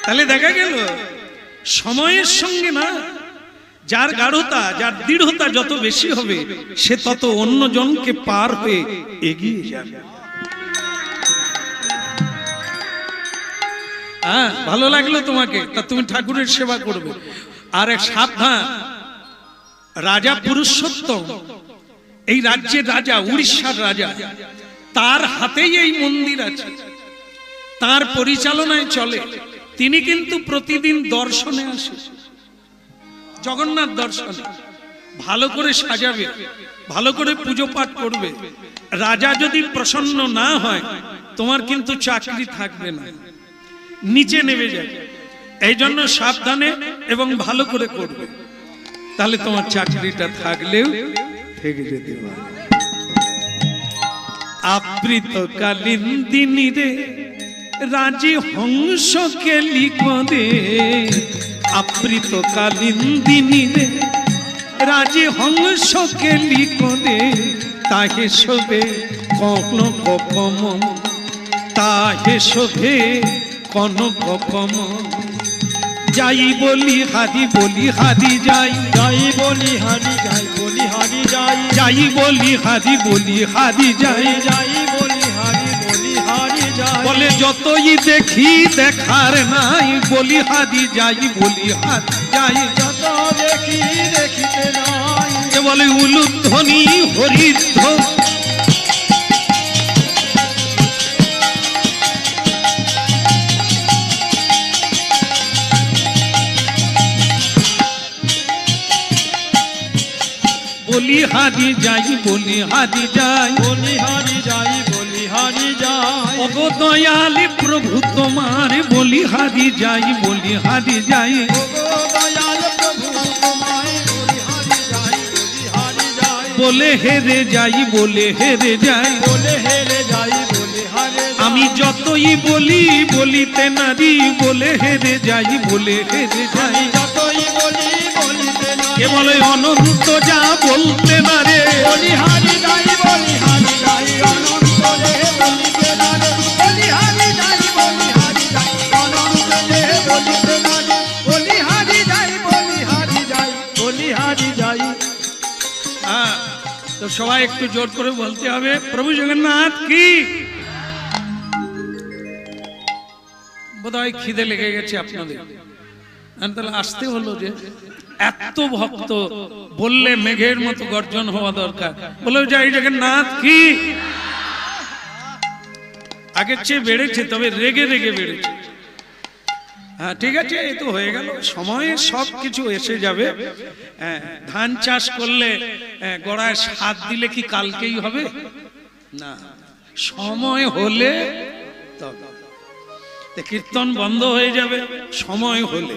Speaker 1: তাহলে দেখা গেল সময়ের সঙ্গে না, যার গাঢ়তা, যার দৃঢ়তা যত বেশি হবে, সে তত অন্য জনকে পার হয়ে এগিয়ে যাবে। ভালো লাগলো তোমাকে, তা তুমি ঠাকুরের সেবা করবে। আর এক সাবধান, রাজা পুরুষোত্তম, এই রাজ্যের রাজা, উড়িষ্যার রাজা, তার হাতেই এই মন্দির আছে, তার পরিচালনায় চলে। তিনি কিন্তু প্রতিদিন দর্শনে আসে, জগন্নাথ দর্শনে। ভালো করে সাজাবে, ভালো করে পুজো পাঠ করবে। রাজা যদি প্রসন্ন না হয়, তোমার কিন্তু চাকরি থাকবে না, নিচে নেমে যাবে। এই জন্য সাবধানে এবং ভালো করে করবে, তাহলে তোমার চাকরিটা থাকলেও থেকে যেতে পারে। আবৃত কালিন্দিনী রে রাজি হংসকে লিখো দে, আবৃত কালিন্দিনী রে রাজি হংসকে লিখো দে, তাহে শোভে কনক কমল, তাহে শোভে কনক কমল। যাই বলি হারি, বলি হারি যাই,
Speaker 2: যাই বলি হারি যাই, বলি হারি যাই,
Speaker 1: যাই বলি হারি, বলি হারি যাই,
Speaker 2: যাই বলি হারি, বলি হারি যাই।
Speaker 1: বলে যতই দেখি দেখার নাই, বলি হারি যাই, বলি হারি যাই।
Speaker 2: যত দেখি দেখিতে নাই,
Speaker 1: কে বলে উলুধ্বনি হরিধ্বনি, বলি হারি যাই, বলি হারি যাই,
Speaker 2: বলি হারি যাই, বলি হারি যাই।
Speaker 1: ওগো দয়ালি প্রভু তোমার, বলি হারি যাই, বলি হারি যাই।
Speaker 2: ওগো দয়াল প্রভু তোমায়, বলি হারি যাই, বলি হারি যাই।
Speaker 1: বলে হেরে যাই, বলে হেরে যাই,
Speaker 2: বলে হেরে যাই, বলে হারে যাই।
Speaker 1: আমি যতই বলি বলিতে নারী, বলে হেরে যাই, বলে হেরে যাই।
Speaker 2: যতই বলি বলিতে নাই,
Speaker 1: কে বলে অনন্ত যা বলতে না রে,
Speaker 2: বলি হারি যাই, বলি হারি যাই। অনন্ত রে বলিতে না রে, বলি হারি যাই, বলি হারি যাই। অনন্ত রে বলিতে না রে, বলি হারি যাই, বলি হারি যাই, বলি হারি যাই।
Speaker 1: তো সবাই একটু জোর করে বলতে হবে, প্রভু জগন্নাথ কি। বোধহয় খিদে লেগে গেছে আপনাদের, তাহলে আসতে হলো যে এত ভক্ত বললে মেঘের মতো গর্জন হওয়া দরকার। বলে যাই জগন্নাথ কি। আগের চেয়ে বেড়েছে, তবে রেগে রেগে বেড়েছে। হ্যাঁ ঠিক আছে, এই তো হয়ে গেল, সময়ে সব কিছু এসে যাবে। ধান চাষ করলে গোড়ায় সার দিলে কি কালকেই হবে না, সময় হলে তবে। কীর্তন বন্ধ হয়ে যাবে সময় হলে,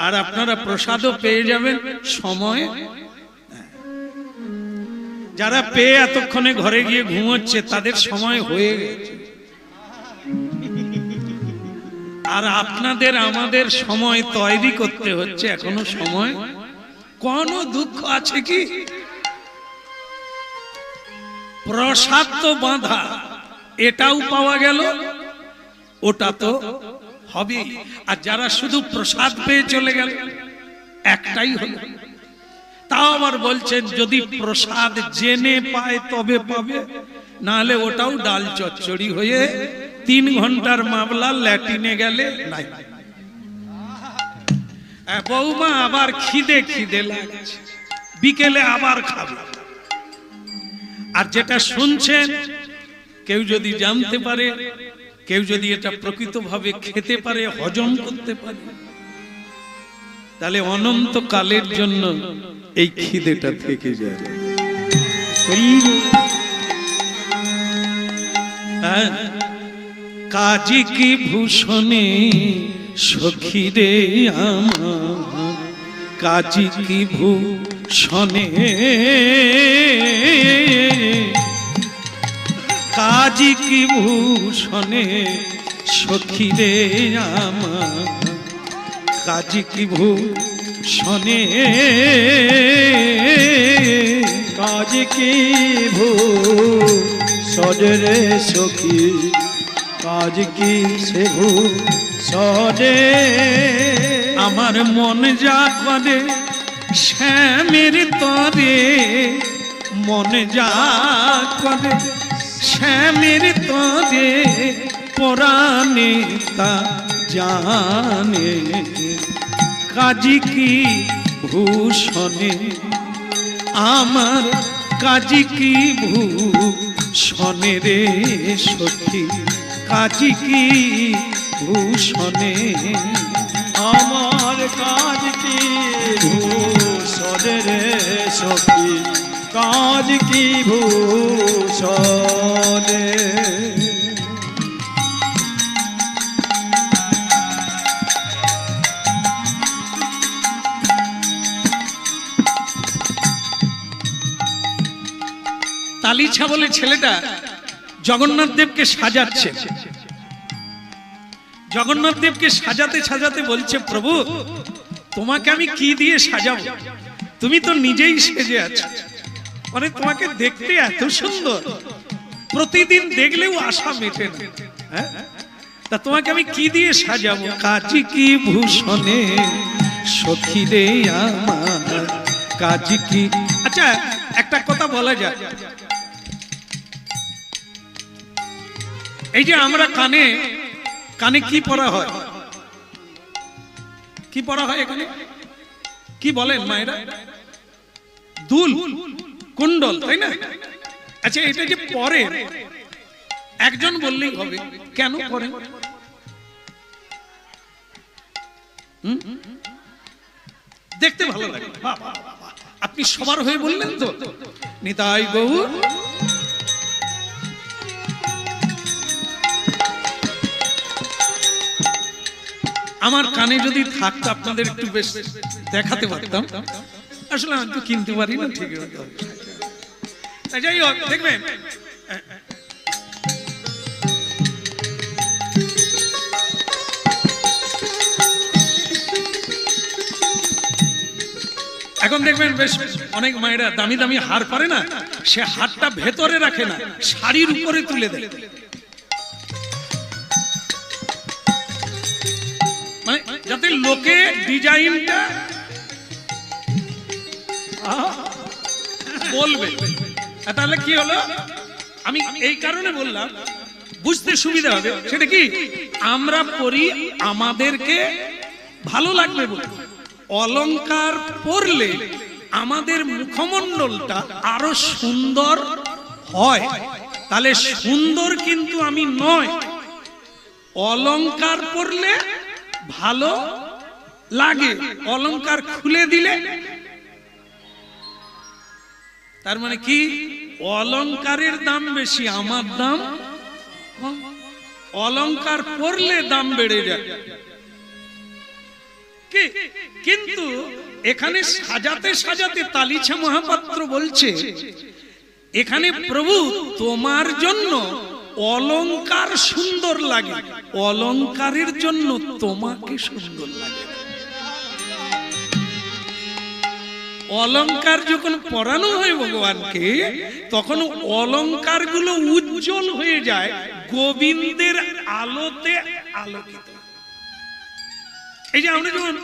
Speaker 1: আর আপনারা প্রসাদও পেয়ে যাবেন সময়। যারা পেয়ে এতক্ষণে ঘরে গিয়ে ঘুমোচ্ছে, তাদের সময় হয়ে গেছে। আর আপনাদের আমাদের সময় তৈরি করতে হচ্ছে, এখনো সময়। কোন দুঃখ আছে কি? প্রসাদ তো বাঁধা, এটাও পাওয়া গেল, ওটা তো হবে। আর যারা শুধু প্রসাদ পেয়ে চলে গেল, একটাই হলো। তাও আবার বলছেন যদি প্রসাদ জেনে পায় তবে পাবে, নাহলে ওটাও ডাল চচ্চড়ি হয়ে 3 ঘন্টার মামলা, ল্যাটিনে গেলে নাই। বৌমা আবার খিদে খিদে লাগছে, বিকেলে আবার খাবে। আর যেটা শুনছেন কেউ যদি জানতে পারে, কেউ যদি এটা প্রকৃতভাবে খেতে পারে, হজম করতে পারে, তাহলে অনন্ত কালের জন্য এই খিদেটা থেকে যায়। কাজী কি ভূষণে সখী রে আমার, কাজী কি ভূষণে, কাজী কি ভূষণে সখী রে আমার, কাজী কি ভূষণে,
Speaker 2: কাজী কি ভূষণে রে সখী, কাজ কি সে ভূষণে।
Speaker 1: আমার মন যা করে শ্যামের তরে, মন যা করে শ্যামের তরে, পরাণে তা জানে, কাজী কি ভূষণে আমার, কাজী কি ভূষণে রে সখী, কাজী কি ভূষণে
Speaker 2: আমার, কাজ কি ভূষণে রে সখী, কাজ কি ভূষণে।
Speaker 1: তালিছা বলে ছেলেটা জগন্নাথ দেবকে সাজাচ্ছে, জগন্নাথ দেবকে সাজাতে সাজাতে বলছে, প্রভু তোমাকে আমি কি দিয়ে সাজাবো, তুমি তো নিজেই সেজে আছো, মানে তোমাকে দেখতে এত সুন্দর, প্রতিদিন দেখলেও আশা মেটে না, হ্যাঁ? তা তোমাকে আমি কি দিয়ে সাজাবো? কাজী কি ভূষণে সখী রে আমার, কাজী কি। আচ্ছা একটা কথা বলা যায়, এই যে আমরা কানে কানে কি পরা হয়, কি পরা হয় এখানে, কি বলেন মায়েরা? দুল, কুণ্ডল, তাই না? আচ্ছা এটা যে পরে একজন বললেই হবে, কেন পরেন? দেখতে ভালো লাগে, আপনি সবার হয়ে বললেন তো, নিতাই গৌর। আমার কানে যদি থাকতো আপনাদের একটু বেশ দেখাতে পারতাম, আসলে আমি তো কিনতে পারি না, ঠিক আছে। যাই হোক, দেখবেন এখন দেখবেন বেশ অনেক মায়েরা দামি দামি হার পারে না, সে হারটা ভেতরে রাখে না, শাড়ির উপরে তুলে দেয়, মানে যাতে লোকে ডিজাইনটা বলবে। তাহলে কি হলো, আমি এই কারণে বললাম বুঝতে সুবিধা হবে, সেটা কি আমরা পড়ি আমাদেরকে ভালো লাগবে বলে। অলংকার পরলে আমাদের মুখমণ্ডলটা আরো সুন্দর হয়, তাহলে সুন্দর কিন্তু আমি নয়, অলংকার পরলে ভালো লাগে, অলংকার খুলে দিলে তার মানে কি অলংকারের দাম বেশি, আমার দাম কম, অলংকার পরলে দাম বেড়ে যায়। কিন্তু এখানে সাজাতে সাজাতে তালিছা মহাপাত্র বলছে, এখানে প্রভু তোমার জন্য অলংকার সুন্দর লাগে, অলংকারের জন্য তোমাকে সুন্দর লাগে। অলংকার যখন পরানো হয় ভগবানকে, তখন অলংকার গুলো উজ্জ্বল হয়ে যায়, গোবিন্দের আলোতে আলোকিত। এই যে আমরা যখন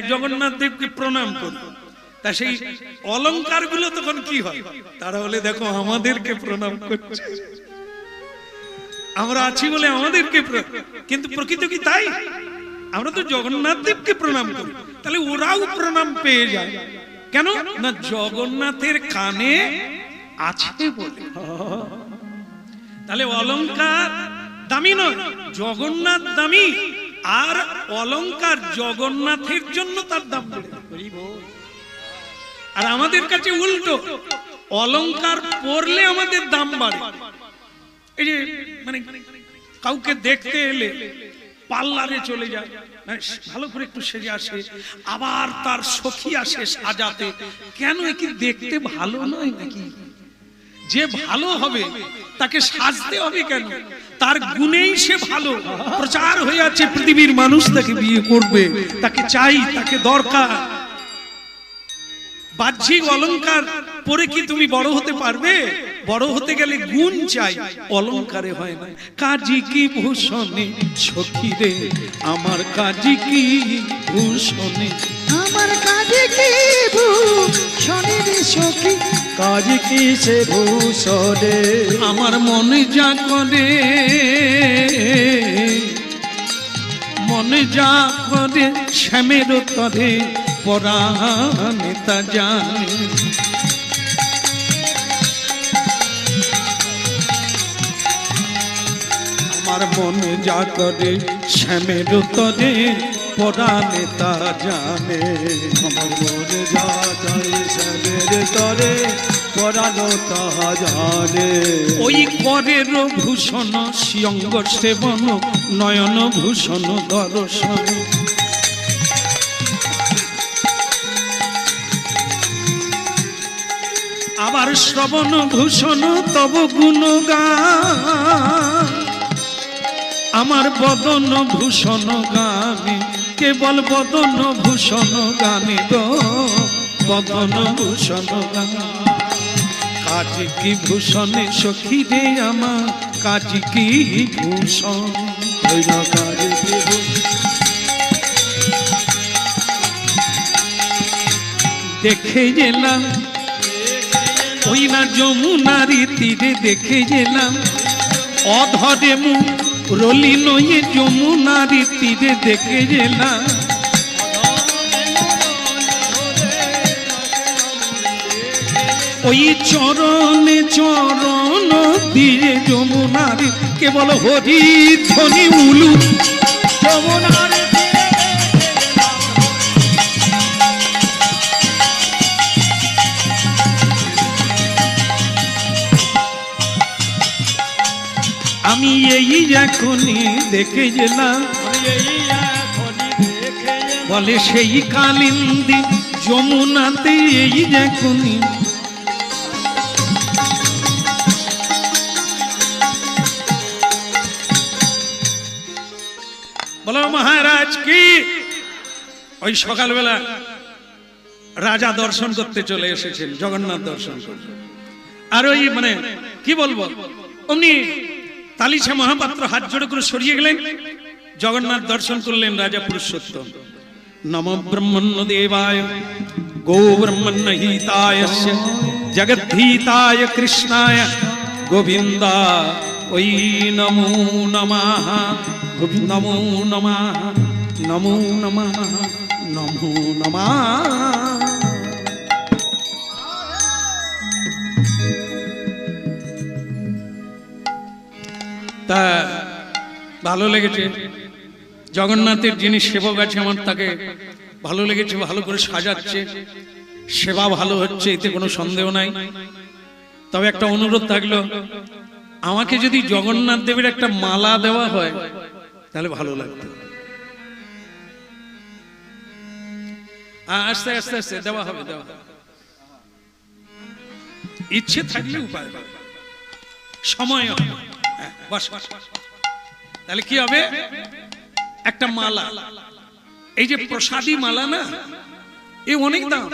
Speaker 1: জগন্নাথ দেবকে প্রণাম করি, তা সেই অলংকার গুলো তখন কি হয়, তারা বলে দেখো আমাদেরকে প্রণাম করছে, আমরা আছি বলে আমাদেরকে, কিন্তু প্রকৃত কি তাই? আমরা তো জগন্নাথ দেবকে প্রণাম করি, তাহলে ওরাও প্রণাম পেয়ে যায়। কেন না জগন্নাথের কানে আছে বলে। তাহলে অলংকার দামি নয়, জগন্নাথ দামি। আর অলংকার জগন্নাথের জন্য তার দাম বেড়ে। আর আমাদের কাছে উল্টো, অলংকার পরলে আমাদের দাম বাড়ে। এই যে মানে কাউকে দেখতে এলে পার্লারে চলে যায়, ভালো করে একটু সেজে আসে, আবার তার সখী আসে সাজাতে। কেন? কি দেখতে ভালো নয় নাকি? যে ভালো হবে তাকে সাজতে হবে কেন? তার গুণেই সে ভালো, প্রচার হয়ে আছে, পৃথিবীর মানুষ তাকে বিয়ে করবে, তাকে চাই, তাকে দরকার। বাহ্যিক অলংকার পরে কি তুমি বড় হতে পারবে? বড় হতে গেলে গুণ চাই, অলংকারে হয় না। কাজী কি ভূষণে সখী রে আমার, কাজী কি ভূষণে
Speaker 2: আমার কাজে কি ভূষণে রে সখী, কাজে কি সে ভূষণে।
Speaker 1: আমার মনে যা করে, মনে যা করে শ্যামের তরে পরাণে তা জানে। আমার মনে যা করে শ্যামের তরে পরাণে তা জানে।
Speaker 2: আমার মনে যা চাই শ্যামের তরে পরানো তাহা জানে।
Speaker 1: ওই করের ভূষণ সিয়ঙ্গ সেবন, নয়ন ভূষণ দর্শন। আবার শ্রবণ ভূষণ তব গুণগান। আমার বদন ভূষণ গানে, কেবল বদন ভূষণ গানে গো, বদন ভূষণ গান। কাজ কি ভূষণে সখী রে আমার, কাজ কি ভূষণ।
Speaker 2: কাজে কি
Speaker 1: দেখে গেলাম ওই না যমুনারি তীরে, দেখে গেলাম অধরে মুখ রলি নয়ে যমুনারি তীরে, দেখে গেলাম ওই চরণে চরণ দিয়ে যমুনারি, কেবল হরি ধ্বনি উলু
Speaker 2: যমুনার
Speaker 1: আমি এই এখনই দেখে গেলাম, বলে সেই কালিন্দী যমুনাতে এই এখনই। বলো মহারাজ কি। ওই সকালবেলা রাজা দর্শন করতে চলে এসেছেন, জগন্নাথ দর্শন করতে। আর ওই মানে কি বলবো, অমনি তালিশা মহাপাত্র হাত জোড়ে করে সরিয়ে গেলেন, জগন্নাথ দর্শন করলেন রাজা পুরুষোত্তম। নম ব্রহ্মণ্য দেবায় গো ব্রহ্মণ্য হিতায় জগদ্ধিতায় কৃষ্ণায় গোবিন্দা ওই নমো নমঃ, নমো নমঃ, নমো নমঃ, নমো নমঃ। তা ভালো লেগেছে, জগন্নাথের যিনি সেবক আছে আমার, তাকে ভালো লেগেছে, ভালো করে সাজাচ্ছে, সেবা ভালো হচ্ছে, এতে কোনো সন্দেহ নাই। তবে একটা অনুরোধ থাকলো, আমাকে যদি জগন্নাথ দেবের একটা মালা দেওয়া হয় তাহলে ভালো লাগতো। আস্তে আস্তে আস্তে দেওয়া হবে, দেওয়া হবে। ইচ্ছে থাকলে উপায়, সময় হবে। বস, তাহলে কি হবে, একটা মালা, এই যে প্রসাদী মালা না, এ অনেক দাম।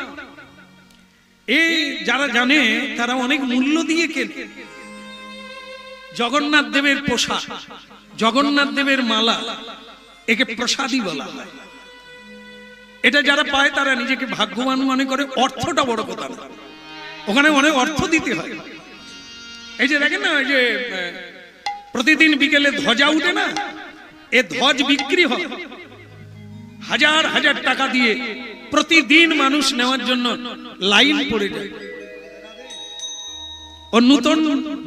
Speaker 1: এই যারা জানে তারা অনেক মূল্য দিয়ে কেনে। জগন্নাথ দেবের পোশাক, জগন্নাথ দেবের মালা, একে প্রসাদী বলা হয়। এটা যারা পায় তারা নিজেকে ভাগ্যবান মনে করে। অর্থটা বড় কথা না, ওখানে অনেক অর্থ দিতে হয়। এই যে দেখেন না, ওই যে প্রতিদিন বিকেলে ধ্বজা উঠে না, এ ধ্বজ বিক্রি হয় হাজার হাজার টাকা দিয়ে। প্রতিদিন মানুষ নেওয়ার জন্য লাইন পড়ে যায়। ও নূতন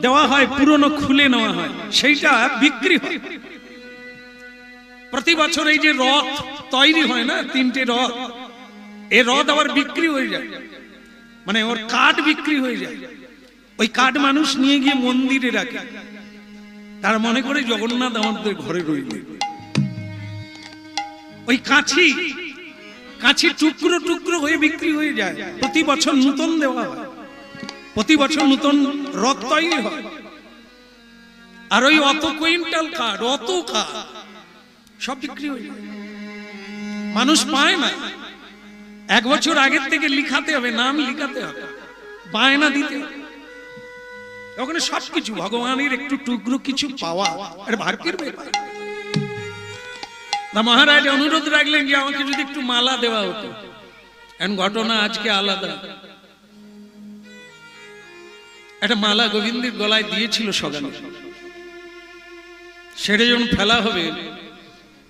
Speaker 1: দেওয়া হয়, পুরনো খুলে নেওয়া হয়, সেইটা বিক্রি হয়। প্রতি বছর এই যে রথ তৈরি হয় না, 3টে রথ, এই রথ আবার বিক্রি হয়ে যায়, মানে ওর কাঠ বিক্রি হয়ে যায়। ওই কাঠ মানুষ নিয়ে গিয়ে মন্দিরে রাখে, তারা মনে করে জগন্নাথ আমাদের ঘরে রইবে। ওই কাছি টুকরো টুকরো হয়ে বিক্রি হয়ে যায়। প্রতি বছর নূতন দেওয়া হয়, প্রতি বছর নূতন রথ তৈরি হয়। আর ওই অত কুইন্টাল কাঠ, অত কাঠ সব বিক্রি হয়ে যায়, মানুষ পায় না। 1 বছর আগের থেকে লিখাতে হবে, নাম লিখাতে হবে, বায়না দিতে হবে। ওখানে সবকিছু ভগবানের একটু টুকরো কিছু পাওয়া, এটা ভাগ্যের ব্যাপার। মহারাজ অনুরোধ রাখলেন যে আমাকে যদি একটু মালা দেওয়া হতো। এখন ঘটনা আজকে আলাদা। একটা মালা গোবিন্দের গলায় দিয়েছিল সকালে, সেটা যখন ফেলা হবে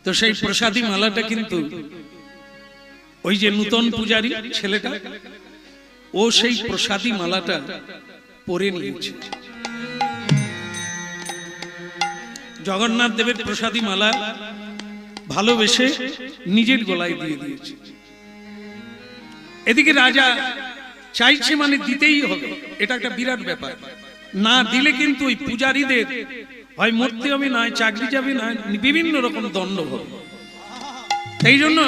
Speaker 1: তো সেই প্রসাদী মালাটা কিন্তু ওই যে নূতন পূজারী ছেলেটা, ও সেই প্রসাদী মালাটা পরে নিয়েছে। জগন্নাথ দেবের প্রসাদী মালা ভালোবেসে নিজের গলায় দিয়ে দিয়েছে। এদিকে রাজা চাইছে, মানে দিতেই হবে, এটা একটা বিরাট ব্যাপার। না দিলে কিন্তু ওই পূজারীদের হয় মরতে হবে, না চাকরি যাবে, না বিভিন্ন রকম দণ্ড হবে। সেই জন্য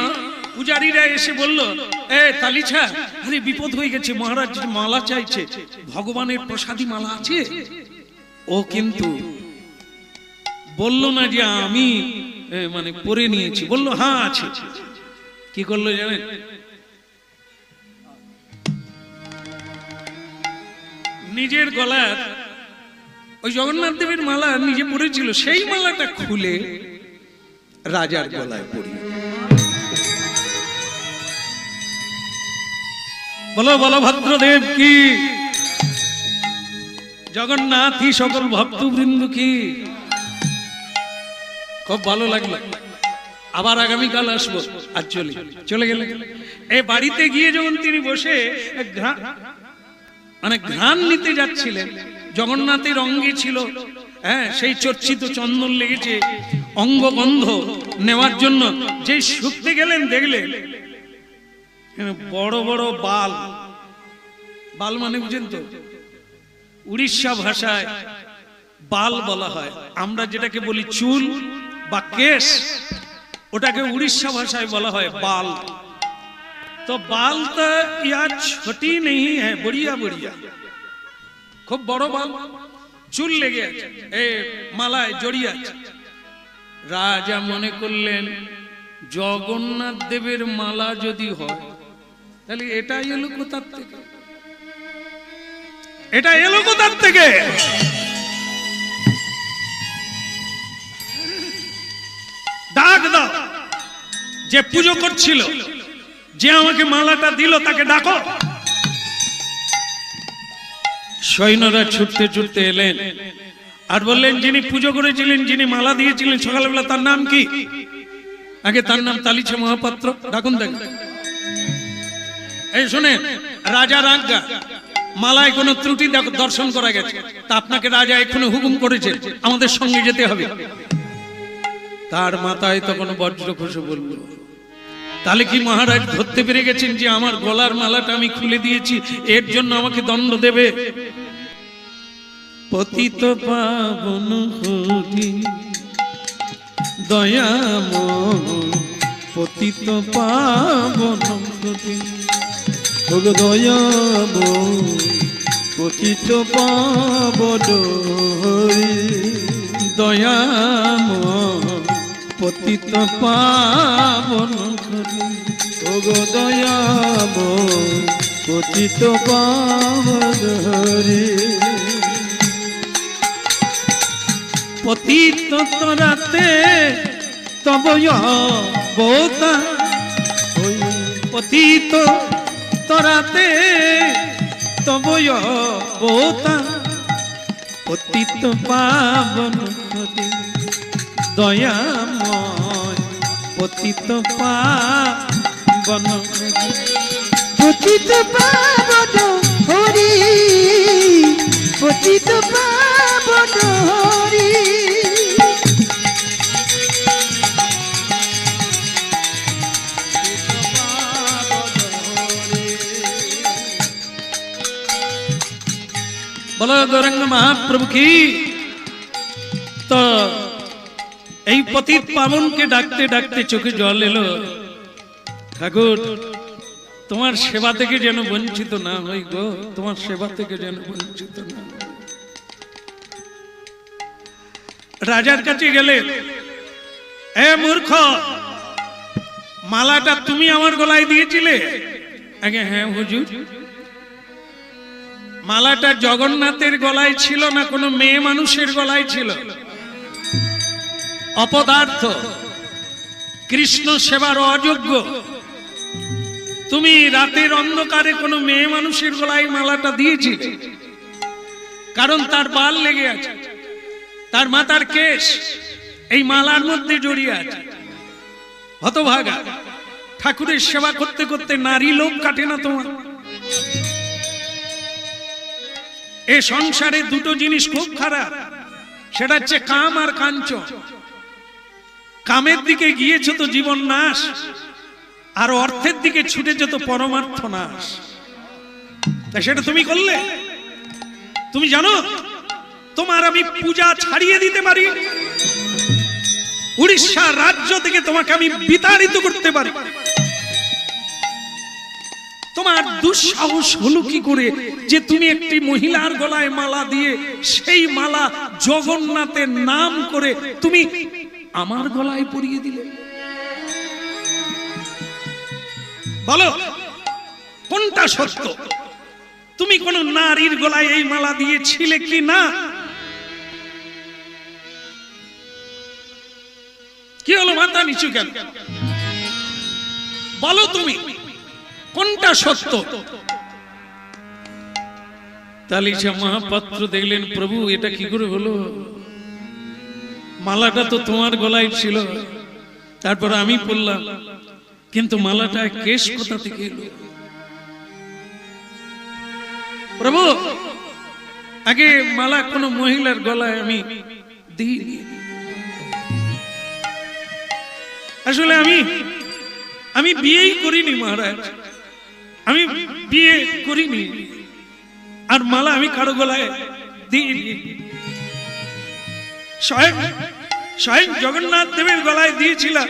Speaker 1: পূজারীরা এসে বলল, এ তালিছা, আরে বিপদ হয়ে গেছে, মহারাজ মালা চাইছে, ভগবানের প্রসাদী মালা আছে। ও কিন্তু বলল না যে আমি মানে পরে নিয়েছি, বলল হ্যাঁ আছে। কি করলো জানেন? নিজের গলার ওই জগন্নাথ দেবের মালা নিজে পরেছিল, সেই মালাটা খুলে রাজার গলায় পরিয়ে। বলো বলভদ্রদেব কি, জগন্নাথই সকল ভক্তবৃন্দ কি। খুব ভালো লাগলো। আবার আগামীকাল আসবো। আর চলে গেলেন। এই বাড়িতে গিয়ে যখন তিনি বসে মানে ঘ্রাণ নিতে যাচ্ছিলেন, জগন্নাথের অঙ্গে ছিল হ্যাঁ সেই চর্চিত চন্দন লেগেছে, অঙ্গগন্ধ নেওয়ার জন্য যে শুকতে গেলেন, দেখলেন বড় বড় বাল। বাল মানে বুঝেন তো, উড়িষ্যা ভাষায় বাল বলা হয়। আমরা যেটাকে বলি চুল বা কেশ, ওটাকে উড়িষ্যা ভাষায় বলা হয় বাল। तो बाल तो यार छोटी नहीं है, बढ़िया बढ़िया, खूब बड़ो बाल, चुल लेगे ए मालाय जड़िया। राजा मने करलेन जगन्नाथ देवेर माला यदि हय ताहले एटा एलो कोथार थेके, एटा एलो कोथार थेके? डाक दाओ, जे पुजो करछिलो, যে আমাকে মালাটা দিল তাকে ডাকো। সৈন্যরা ছুটতে ছুটতে এলেন আর বললেন, যিনি পুজো করেছিলেন, যিনি মালা দিয়েছিলেন সকালবেলা, তার নাম কি? আগে তার নাম তালিছা মহাপাত্র, ডাকুন। দেখ এই শুনেন, রাজার আজ্ঞা, মালায় কোনো ত্রুটি দর্শন করা গেছে, তা আপনাকে রাজা এক্ষুনি হুকুম করেছে আমাদের সঙ্গে যেতে হবে। তার মাথায় তখন বজ্র খসে বলল, তাহলে কি মহারাজ ধরতে পেরে গেছেন যে আমার গলার মালাটা আমি খুলে দিয়েছি, এর জন্য আমাকে দণ্ড দেবে? পতিত পাবন হরি দয়াময়, পতিত পাবন হরি দয়াময়, পতিত পাবন হরি দয়াময়, পতিত পাবন হরি ওগো দয়াময়, পতিত পাবন হরি। পতিত তরাতে তব বোতা, পতিত তরাতে তব বোতা, পতিত পাবন হরি দয়াময়, পতিত পাবন হরি,
Speaker 3: পতিত পাবন হরি
Speaker 2: পতিত পাবন হরি
Speaker 1: বলো গৌরাঙ্গ মহাপ্রভু কি। তো এই পতিত পাবনকে ডাকতে ডাকতে চোখে জল এলো। ঠাকুর তোমার সেবা থেকে যেন বঞ্চিত না হই গো, তোমার সেবা থেকে যেন বঞ্চিত না হই। রাজার কাছে গেলে, এ মূর্খ, মালাটা তুমি আমার গলায় দিয়েছিলে? আগে হ্যাঁ হুজুর। মালাটা জগন্নাথের গলায় ছিল না কোনো মেয়ে মানুষের গলায় ছিল? অপদার্থ, কৃষ্ণ সেবার অযোগ্য। তুমি রাতের অন্ধকারে কোনো মেয়ে মানুষের গলায় মালাটা দিয়েছিলে, কারণ তার বাল লেগে আছে, তার মাথার কেশ এই মালার মধ্যে জড়িয়ে আছে। হতভাগা, ঠাকুরের সেবা করতে করতে নারী লোভ কাটে না তোমার? এ সংসারে দুটো জিনিস খুব খারাপ, সেটা হচ্ছে কাম আর কাঞ্চন। কামের দিকে গিয়েছো তো জীবন নাশ, আর অর্থের দিকে ছুটেছো তো পরমার্থ নাশ। সেটা তুমি করলে? তুমি জানো তোমার আমি পূজা ছাড়িয়ে দিতে পারি, উড়িষ্যা রাজ্য থেকে তোমাকে আমি বিতাড়িত করতে পারি। তোমার দুঃসাহস হলো কি করে যে তুমি একটি মহিলার গলায় মালা দিয়ে সেই মালা জগন্নাথের নাম করে তুমি আমার গলায় পরিয়ে দিলে? বলো কোনটা সত্য? তুমি কোন নারীর গলায় এই মালা দিয়েছিলে কি না? কি হলো মাথা নিচু কেন? বলো তুমি কোনটা সত্য? তালিশা মহাপাত্র দেখলেন, প্রভু এটা কি করে হলো? মালাটা তো তোমার গলায় ছিল, তারপর আমি পড়লাম, কিন্তু মালাটা কেশ কোথা থেকে এলো? প্রভু আগে মালা কোন মহিলার গলায় আমি দিইনি। আসলে আমি বিয়েই করিনি মহারাজ, আমি বিয়ে করিনি, আর মালা আমি কারো গলায় দিইনি। স্বয়ং জগন্নাথ দেবের গলায় দিয়েছিলাম,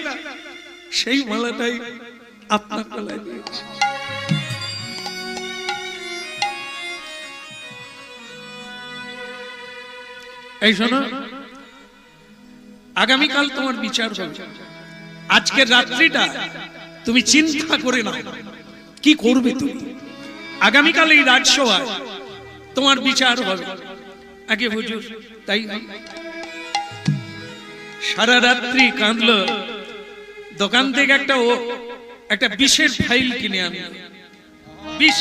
Speaker 1: সেই মালাটাই আপনার গলায় দিয়েছি। এই শোনো, আগামীকাল তোমার বিচার হবে। আজকের রাত্রিটা তুমি চিন্তা করে নাও কি করবে তুমি। আগামীকাল এই রাজসভায় তোমার বিচার হবে। আগে হুজুর তাই সারা রাত্রি কাঁদলো, দোকান থেকে একটা বিষের ফাইল কিনে আনলো। বিষ,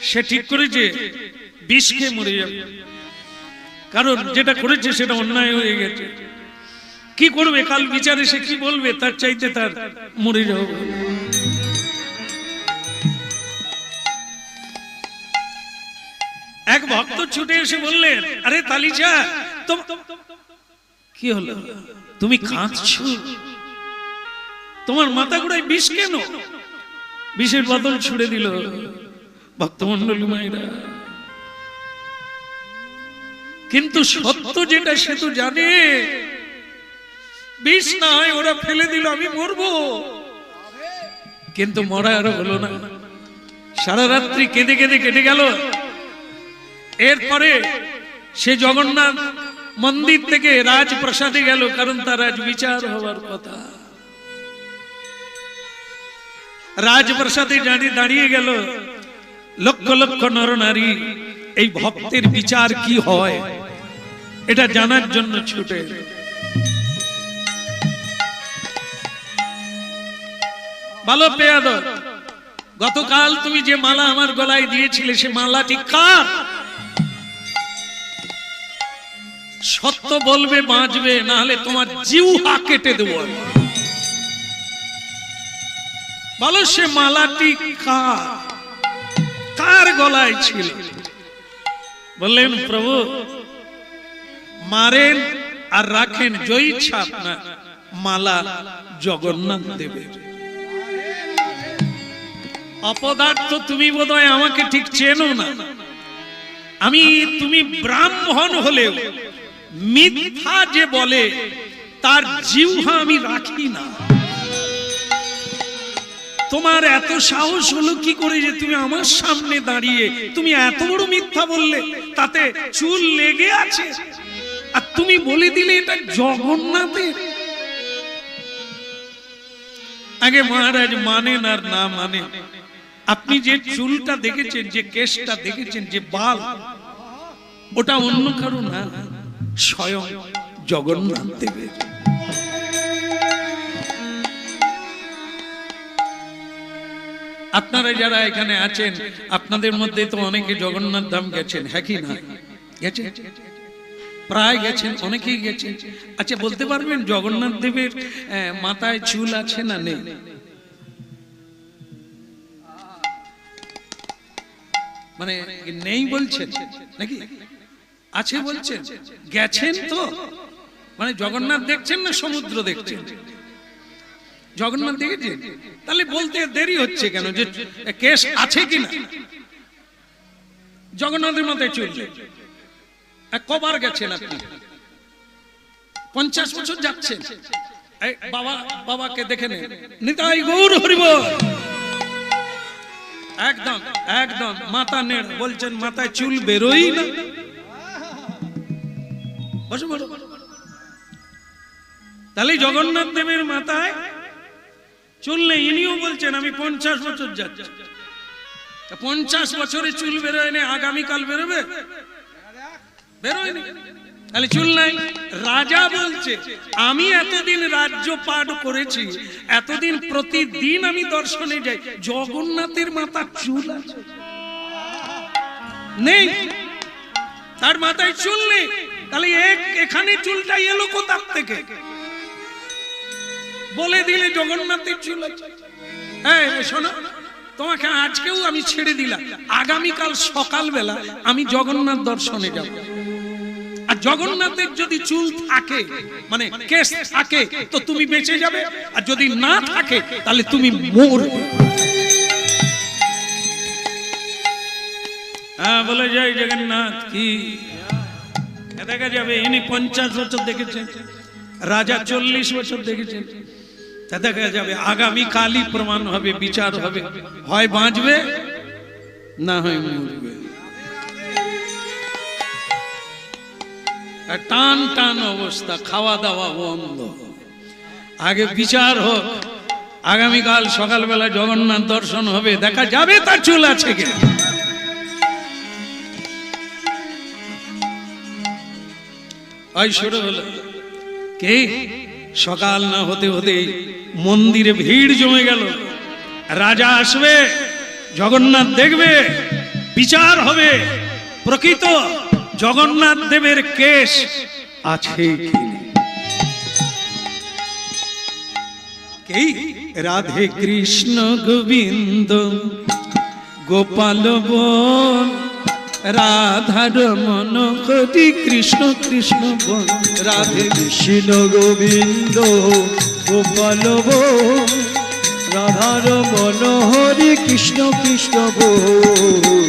Speaker 1: সে ঠিক করেছে বিষ খেয়ে মরে যাবে, কারণ যেটা করেছে সেটা অন্যায় হয়ে গেছে। কি করবে কাল বিচারে, সে কি বলবে? তার চাইতে তার মরে যাও। এক ভক্ত ছুটে এসে বললেন, আরে তালিশা, কি হলো? তুমি কাঁদছো? তোমার মাথা ঘুরায় বিষ কেন? বিষের বদল ছুড়ে দিল। ভক্তমন্ডলী মায়েরা, কিন্তু সত্য যেটা সে তো জানে বিষ না হয় ওরা ফেলে দিল, আমি মরবো। কিন্তু মরা আরো হলো না। সারা রাত্রি কেঁদে কেঁদে কেটে গেল। এরপরে সে জগন্নাথ মন্দির থেকে রাজপ্রাসাদে গেল, কারণ তার রাজ বিচার হওয়ার কথা। রাজপ্রাসাদে দাঁড়িয়ে গেল লক্ষ লক্ষ নরনারী এই ভক্তের বিচার কি হয় এটা জানার জন্য ছুটে। ভালো পেয়াদ, গতকাল তুমি যে মালা আমার গলায় দিয়েছিলে সে মালাটি কার? সত্য বলবে বাঁচবে, না হলে তোমার জিহ্বা কেটে দেবো। বলো সে মালাটি কার? কার গলায় ছিল? বললেন প্রভু মারেন আর রাখেন জয়ী ইচ্ছা আপনার, মালা জগন্নাথ দেবের। অপদার্থ তুমি বোধহয় আমাকে ঠিক চেনো না। আমি, তুমি ব্রাহ্মণ হলেও মিথ্যা যে বলে তার জিহ্বা আমি রাখি না। তোমার এত সাহস হলো কি করে যে তুমি আমার সামনে দাঁড়িয়ে তুমি এত বড় মিথ্যা বললে, তাতে চুল লেগে আছে, আর তুমি বলে দিলে এটা জগন্নাথের। আগে মহারাজ মানেন আর না মানে, আপনি যে চুলটা দেখেছেন, যে কেশটা দেখেছেন, যে বাল, ওটা অন্য কারো না, স্বয়ং জগন্নাথ দেবের। আপনারা যারা এখানে আছেন আপনাদের মধ্যে তো অনেকে জগন্নাথ ধাম গেছেন, হ্যাঁ কি না? গেছেন, প্রায় গেছেন, অনেকেই গেছেন। আচ্ছা বলতে পারবেন জগন্নাথ দেবের মাথায় চুল আছে না নেই? মানে নেই বলছেন নাকি আছে বলছেন? গেছেন তো, মানে জগন্নাথ দেখছেন না সমুদ্র দেখছেন? জগন্নাথ দেখেছেন, তাহলে বলতে দেরি হচ্ছে কেন যে কেশ আছে কিনা? জগন্নাথের মাথায় চুল কবার গেছেন আপনি? 50 বছর যাচ্ছেন। বাবা, বাবাকে দেখে নেন, নিতাই গৌর হরিবল। একদম একদম মাথা নেড় বলছেন মাথায় চুল বেরোই না। বসো বসো। তাহলে জগন্নাথ দেবের মাথায় চুল নেই, ইনিও বলছেন আমি 50 বছর যাচ্ছি। 50 বছরে চুল বেরোয় না, আগামীকাল বেরোবে? বেরোয়নি, তাহলে চুল নাই। রাজা বলছে আমি এতদিন রাজ্য পাঠ করেছি, এতদিন প্রতিদিন আমি দর্শনে যাই, জগন্নাথের মাথার চুল আছে নেই? তার মাথায় চুল নেই, তাহলে এখানে চুলটা এলো কোথা থেকে? বলে দিলে জগন্নাথের চুল আছে। হ্যাঁ শোনো, তোমাকে আজকেও আমি ছেড়ে দিলাম, আগামীকাল সকালবেলা আমি জগন্নাথ দর্শনে যাব। আর জগন্নাথের যদি চুল থাকে, মানে কেশ থাকে, তো তুমি বেঁচে যাবে, আর যদি না থাকে তাহলে তুমি মরবে। হ্যাঁ বলে জয় জগন্নাথ কি। দেখা যাবে ইনি 50 বছর দেখেছেন, রাজা 40 বছর দেখেছেন। দেখা যাবে আগামী কালই প্রমাণ হবে, বিচার হবে, হয় বাঁচবে না হয় মরবে। টান টান অবস্থা, খাওয়া দাওয়া বন্ধ, আগে বিচার হোক। আগামীকাল সকালবেলা জগন্নাথ দর্শন হবে, দেখা যাবে তার চুল আছে কিনা। ওই শুরু হলো কে, সকাল না হতে হতে মন্দিরে ভিড় জমে গেল। রাজা আসবে, জগন্নাথ দেখবে, বিচার হবে, প্রকৃত জগন্নাথ দেবের কেশ আছে কি। রাধে কৃষ্ণ গোবিন্দ গোপাল বল, রাধার মন হরি কৃষ্ণ কৃষ্ণ বল। রাধে
Speaker 2: কৃষ্ণ গোবিন্দ গোপাল বল, রাধার মন হরি কৃষ্ণ কৃষ্ণ বল।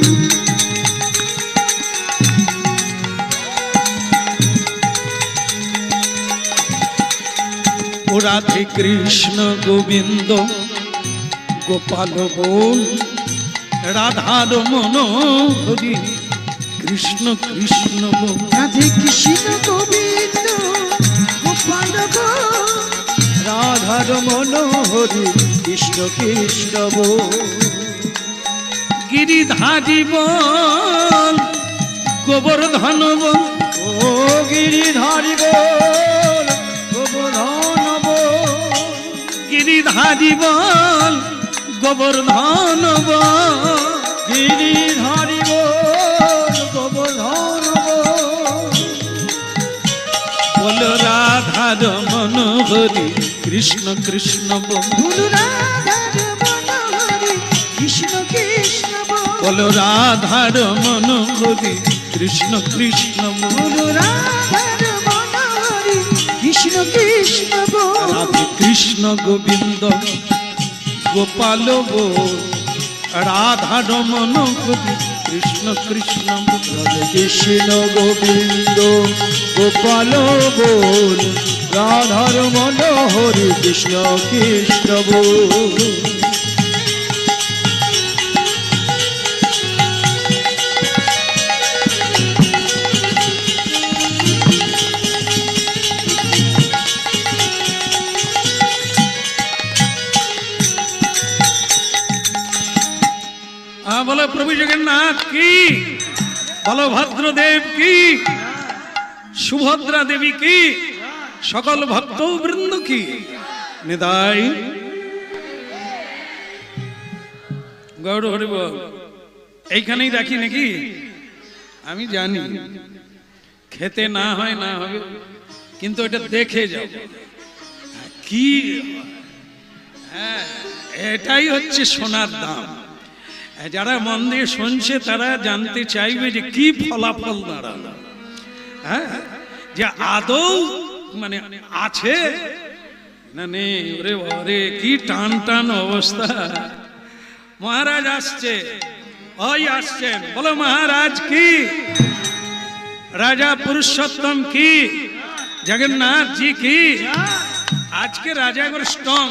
Speaker 1: ও রাধে কৃষ্ণ গোবিন্দ গোপাল বল, রাধার মন হরি কৃষ্ণ কৃষ্ণ বল।
Speaker 2: রাধে কৃষ্ণ গোবিন্দ গোপাল বল, রাধার মন হরি কৃষ্ণ কৃষ্ণ বল।
Speaker 1: গিরিধারী বল, গোবর্ধন বল,
Speaker 2: ও গিরিধারী বল, গোবর্ধন বল।
Speaker 1: গিরিধারী বল, গোবর্ধন বল,
Speaker 2: গিরিধারী বল, গোবর্ধন বল।
Speaker 1: বল রাধার মন হরি কৃষ্ণ কৃষ্ণ বল।
Speaker 2: কৃষ্ণ কৃষ্ণ বল।
Speaker 1: বল রাধার মন হরি কৃষ্ণ কৃষ্ণ বল।
Speaker 2: বলো রাধার মনোহরি কৃষ্ণ কৃষ্ণ বল।
Speaker 1: রাধে কৃষ্ণ গোবিন্দ গোপাল বল। রাধা রমন হরি কৃষ্ণ কৃষ্ণ বল।
Speaker 2: রাধে কৃষ্ণ গোবিন্দ গোপাল বল। রাধার মনোহরি কৃষ্ণ কৃষ্ণ বল।
Speaker 1: বলো প্রভু জগন্নাথ কি, বলভদ্রদেব কি, সুভদ্রা দেবী কি, সকল ভক্ত বৃন্দ কি। নিতাই গৌর হরি বল। এইখানেই রাখি নাকি? আমি জানি খেতে না হয় না হবে, কিন্তু এটা দেখে যাও কি। হ্যাঁ, এটাই হচ্ছে সোনার দাম। যারা মন দিয়ে শুনছে তারা জানতে চাইবে যে কি ফলাফল দাঁড়ালো। হ্যাঁ, যে আদৌ মানে আছে না নেই। ওরে ওরে কি টান টান অবস্থা। মহারাজ আসছে, ওই আসছেন। বলো মহারাজ কি, রাজা পুরুষোত্তম কি, জগন্নাথ জি কি। আজকে রাজা একবার স্ট্রং।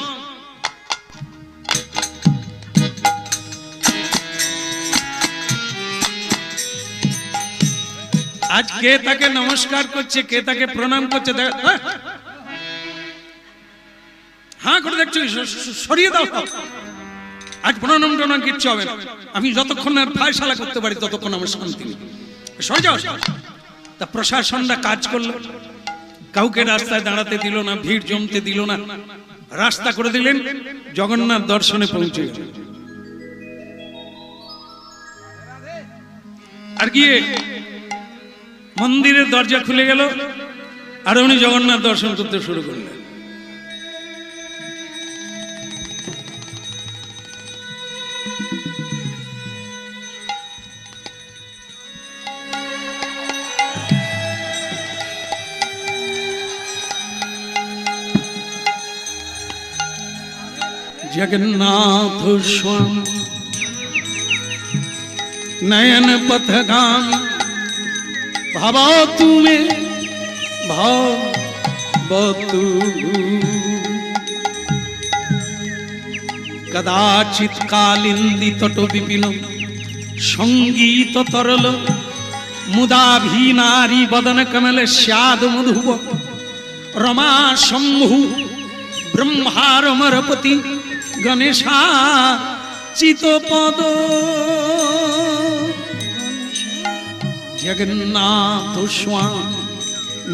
Speaker 1: আজ কে তাকে নমস্কার করছে, কে তাকে প্রণাম করছে। হ্যাঁ করে দেখছো, সরিয়ে দাও। আজ প্রণাম টনাম কিচ্ছু হবে না। আমি যতক্ষণ আর ফায়সালা করতে পারি ততক্ষণ আমার শান্তি নেই। সরে যাও। তা প্রশাসনরা কাজ করলো, কাউকে রাস্তায় দাঁড়াতে দিল না, ভিড় জমতে দিল না, রাস্তা করে দিলেন। জগন্নাথ দর্শনে পৌঁছে গেল। আর গিয়ে মন্দিরের দরজা খুলে গেল, আর উনি জগন্নাথ দর্শন করতে শুরু করলেন। जगन्नाथ स्वामी नयन पथगामी भवतु मे भवतु कदाचित् कालिंदी तटो विपिन संगीत तरल मुदाभी नारी बदन कमल स्याद मधुव रमा शंभु ब्रह्मारमरपति गणेशा चितपद जगन्नाथ स्वामी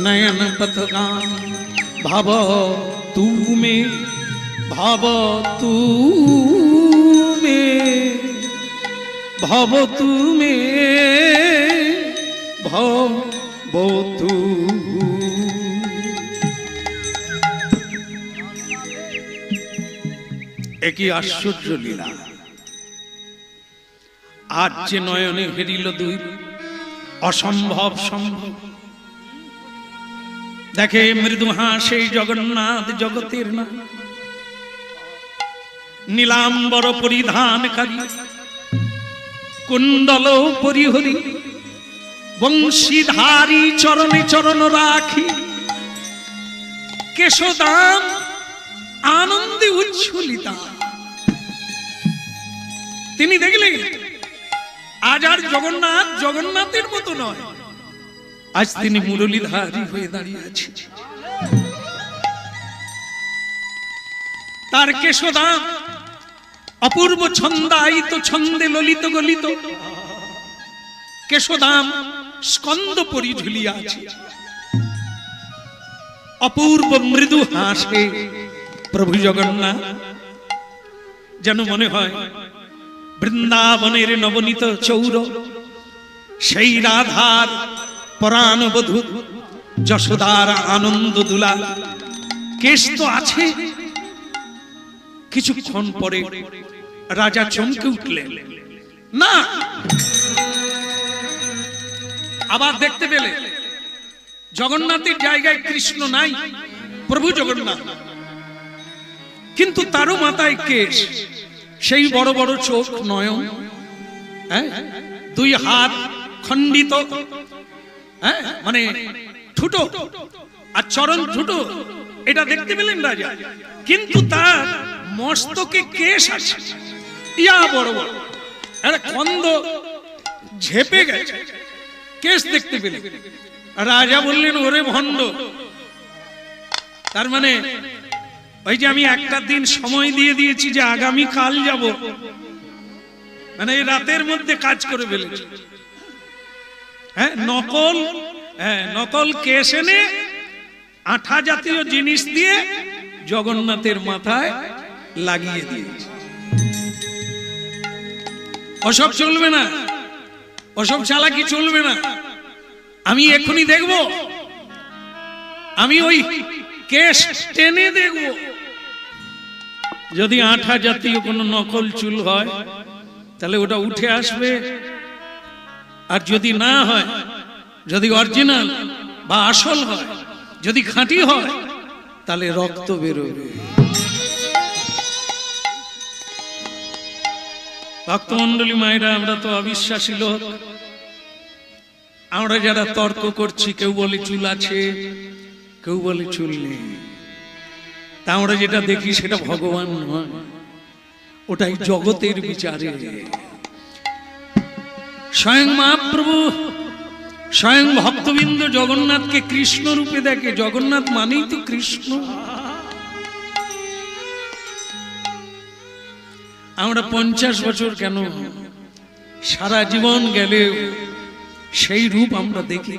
Speaker 1: नयन पथगामी भवतु मे भवतु मे भवतु मे भवतु। একই আশ্চর্য লীলা। আজ যে নয়নে হেরিল দুই, অসম্ভব সম্ভব। দেখে মৃদু হাসে জগন্নাথ জগতের না, নীলাম্বর পরিধানকারী কুণ্ডল পরিহরি বংশীধারী চরণে চরণ রাখি কেশদাম আনন্দে উচ্ছ্বলিতা। তিনি দেখলেন আজ আর জগন্নাথ জগন্নাথের মতো নয়, আজ তিনি মুরলীধারী হয়ে দাঁড়িয়ে আছেন। তার কেশদাম অপূর্ব ছন্দায়িত ছন্দে ললিত গলিত, কেশদাম স্কন্দ পরি ঝুলিয়া আছে। অপূর্ব মৃদু হাসে প্রভু জগন্নাথ, যেন মনে হয় বৃন্দাবনের নবনীত চৌর, সেই রাধার পরাণ বধূ যশোদার আনন্দ দুলাল। কেশ তো আছে। কিছুক্ষণ পরে রাজা চমকে উঠলেন, না আবার দেখতে পেলে জগন্নাথের জায়গায় কৃষ্ণ নাই, প্রভু জগন্নাথ, কিন্তু তারও মাথায় কেশ, সেই বড় বড় চোখ, নয়ন, হ্যাঁ, দুই হাত খণ্ডিত, হ্যাঁ, মানে ঠুটো আর চরণ ঠুটো, এটা দেখতে পেলেন রাজা। কিন্তু তার মস্তকে কেশ আছে, ইয়া বড় বড়, কন্দ ঝেপে গেছে, কেশ দেখতে পেলেন। রাজা বললেন, ওরে ভণ্ড, তার মানে ওই যে আমি একটা দিন সময় দিয়ে দিয়েছি যে আগামী কাল যাব, মানে এই রাতের মধ্যে কাজ করে ফেলেছি। হ্যাঁ, নকল কেশ এনে আঠা জাতীয় জিনিস দিয়ে জগন্নাথের মাথায় লাগিয়ে দিয়েছে। ওসব চলবে না, ওসব চালাকি চলবে না। আমি এখনই দেখব, আমি ওই কেশ টেনে দেখব, যদি আঠা জাতীয় কোনো নকল চুল হয় তাহলে ওটা উঠে আসবে, আর যদি না হয়, যদি অরিজিনাল বা আসল হয়, যদি খাঁটি হয়, তাহলে রক্ত বেরোবে। ভক্তমণ্ডলী মায়েরা, আমরা তো অবিশ্বাসী লোক, আমরা যারা তর্ক করছি, কেউ বলে চুল আছে, কেউ বলে চুল নেই, তা আমরা যেটা দেখি সেটা ভগবান নয়, ওটাই জগতের বিচারে। স্বয়ং মহাপ্রভু, স্বয়ং ভক্তবৃন্দ জগন্নাথকে কৃষ্ণ রূপে দেখে। জগন্নাথ মানেই তো কৃষ্ণ। আমরা 50 বছর কেন, সারা জীবন গেলে সেই রূপ আমরা দেখি,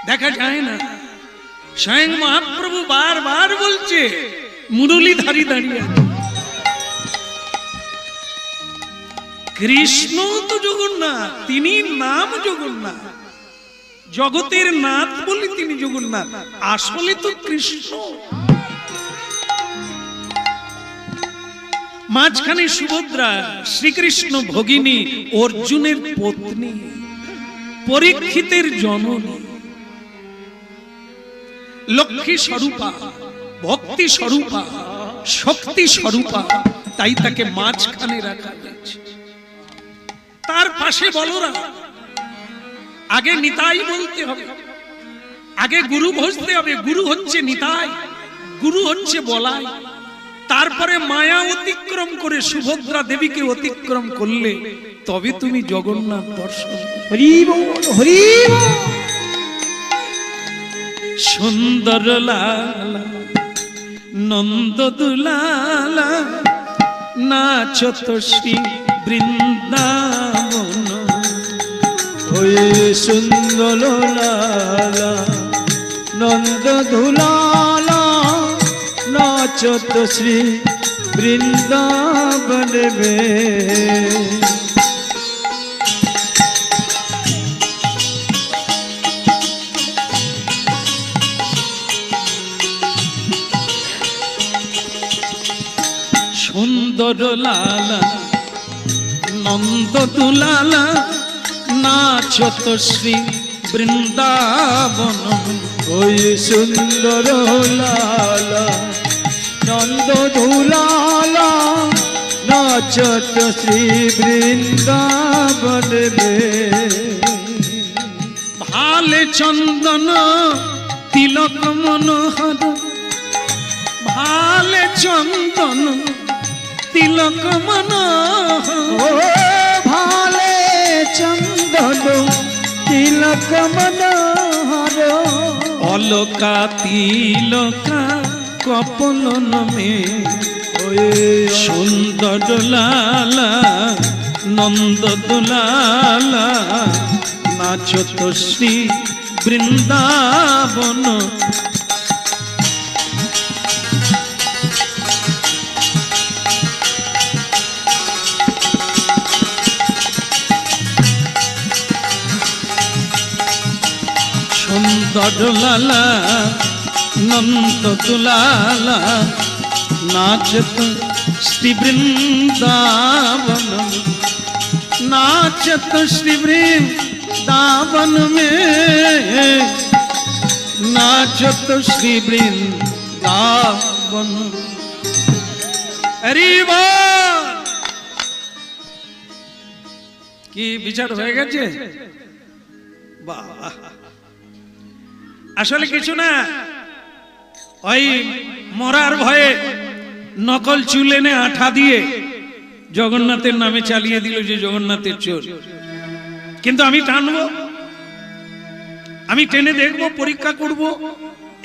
Speaker 1: দেখা যায় না। স্বয়ং মহাপ্রভু বারবার বলছে, মুরলীধারী দাঁড়িয়ে আছে, কৃষ্ণ তো জগন্নাথ, তিনি নাম জগন্নাথ, জগতের নাথ বলি তিনি জগন্নাথ, আসলে তো কৃষ্ণ। মাঝখানে সুভদ্রা, শ্রীকৃষ্ণ ভগিনী, অর্জুনের পত্নী, পরীক্ষিতের জননী, লক্ষ্মী স্বরূপা, ভক্তি স্বরূপা, শক্তি স্বরূপা, তাই তাকে মাঝখানে রাখা হয়েছে। তার পাশে বলরাম। আগে নিতাই বলতে হবে, আগে গুরু ভজতে হবে। গুরু হচ্ছে নিতাই, গুরু হচ্ছে বলাই। তারপরে মায়া অতিক্রম করে সুভদ্রা দেবীকে অতিক্রম করলে তবে তুমি জগন্নাথ দর্শন।
Speaker 2: হরি বল, হরি বল।
Speaker 1: সুন্দর লালা নন্দ দুলালা নাচত শ্রী বৃন্দাবন।
Speaker 2: ওই সুন্দর লালা নন্দ দুলালা নাচত শ্রী বৃন্দাবন মে।
Speaker 1: সুন্দর লালা নন্দ দুলালা নাচত শ্রী বৃন্দাবন।
Speaker 2: ওই সুন্দর লালা নন্দ দুলালা নাচত শ্রী বৃন্দাবন মে।
Speaker 1: ভালে চন্দন তিলক মনোহর, ভালে চন্দন তিলক মনোহর।
Speaker 2: ও ভালে চন্দন তিলক মনোহর।
Speaker 1: অলকা তিলকা কপলন মে।
Speaker 2: ওই
Speaker 1: সুন্দর লালা নন্দ দুলালা নাচত শ্রী বৃন্দাবন। সুন্দর লালা নন্দ দুলালা নাচত শ্রী বৃন্দাবন। नाचत श्री वृंदावन में, नाचत श्री वृंदावन। अरे बोल কি বিচার হয়ে গেছে? বাহ, আসলে কিছু না, ওই মরার ভয়ে নকল চুল এনে আঠা দিয়ে জগন্নাথের নামে চালিয়ে দিল যে জগন্নাথের চোর। কিন্তু আমি টানবো, আমি টেনে দেখবো, পরীক্ষা করব,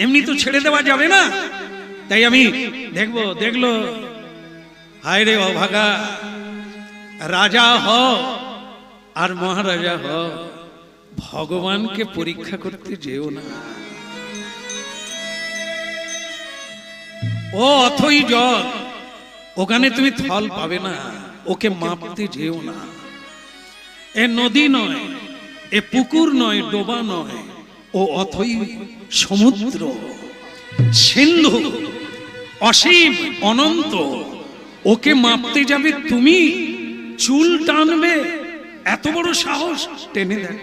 Speaker 1: এমনি তো ছেড়ে দেওয়া যাবে না। তাই আমি দেখবো, দেখলো হায় রে অভাগা, রাজা হ আর মহারাজা হ, ভগবানকে পরীক্ষা করতে যেও না। ও অথই জল, ওখানে তুমি ফল পাবে না, ওকে মাপতে যেও না। এ নদী নয়, এ পুকুর নয়, ডোবা নয়, ও অথই সমুদ্র, সিন্ধু, অসীম অনন্ত, ওকে মাপতে যাবে তুমি, চুল টানবে? এত বড় সাহস! টেনে দেখ।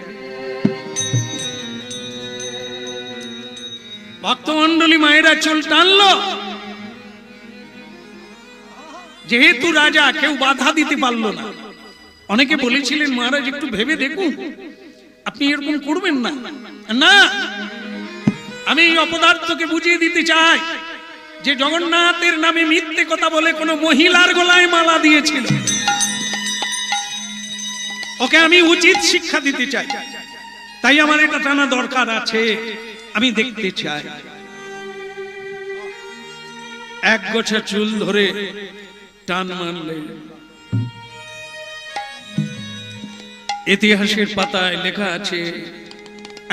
Speaker 1: ভক্তমন্ডলী মায়েরা চুল টানলো, যেহেতু রাজা, কেউ বাধা দিতে পারলো না। অনেকে বলেছিলেন মহারাজ একটু ভেবে দেখুন, আপনি এরকম করবেন না। না, আমি এই অপদার্থকে বুঝিয়ে দিতে চাই যে জগন্নাথের নামে মিথ্যে কথা বলে কোনো মহিলার গলায় মালা দিয়েছিল, ওকে আমি উচিত শিক্ষা দিতে চাই। তাই আমার এটা টানা দরকার আছে, আমি দেখতে চাই। এক গোছা চুল ধরে টান মারলে ইতিহাসের পাতায় লেখা আছে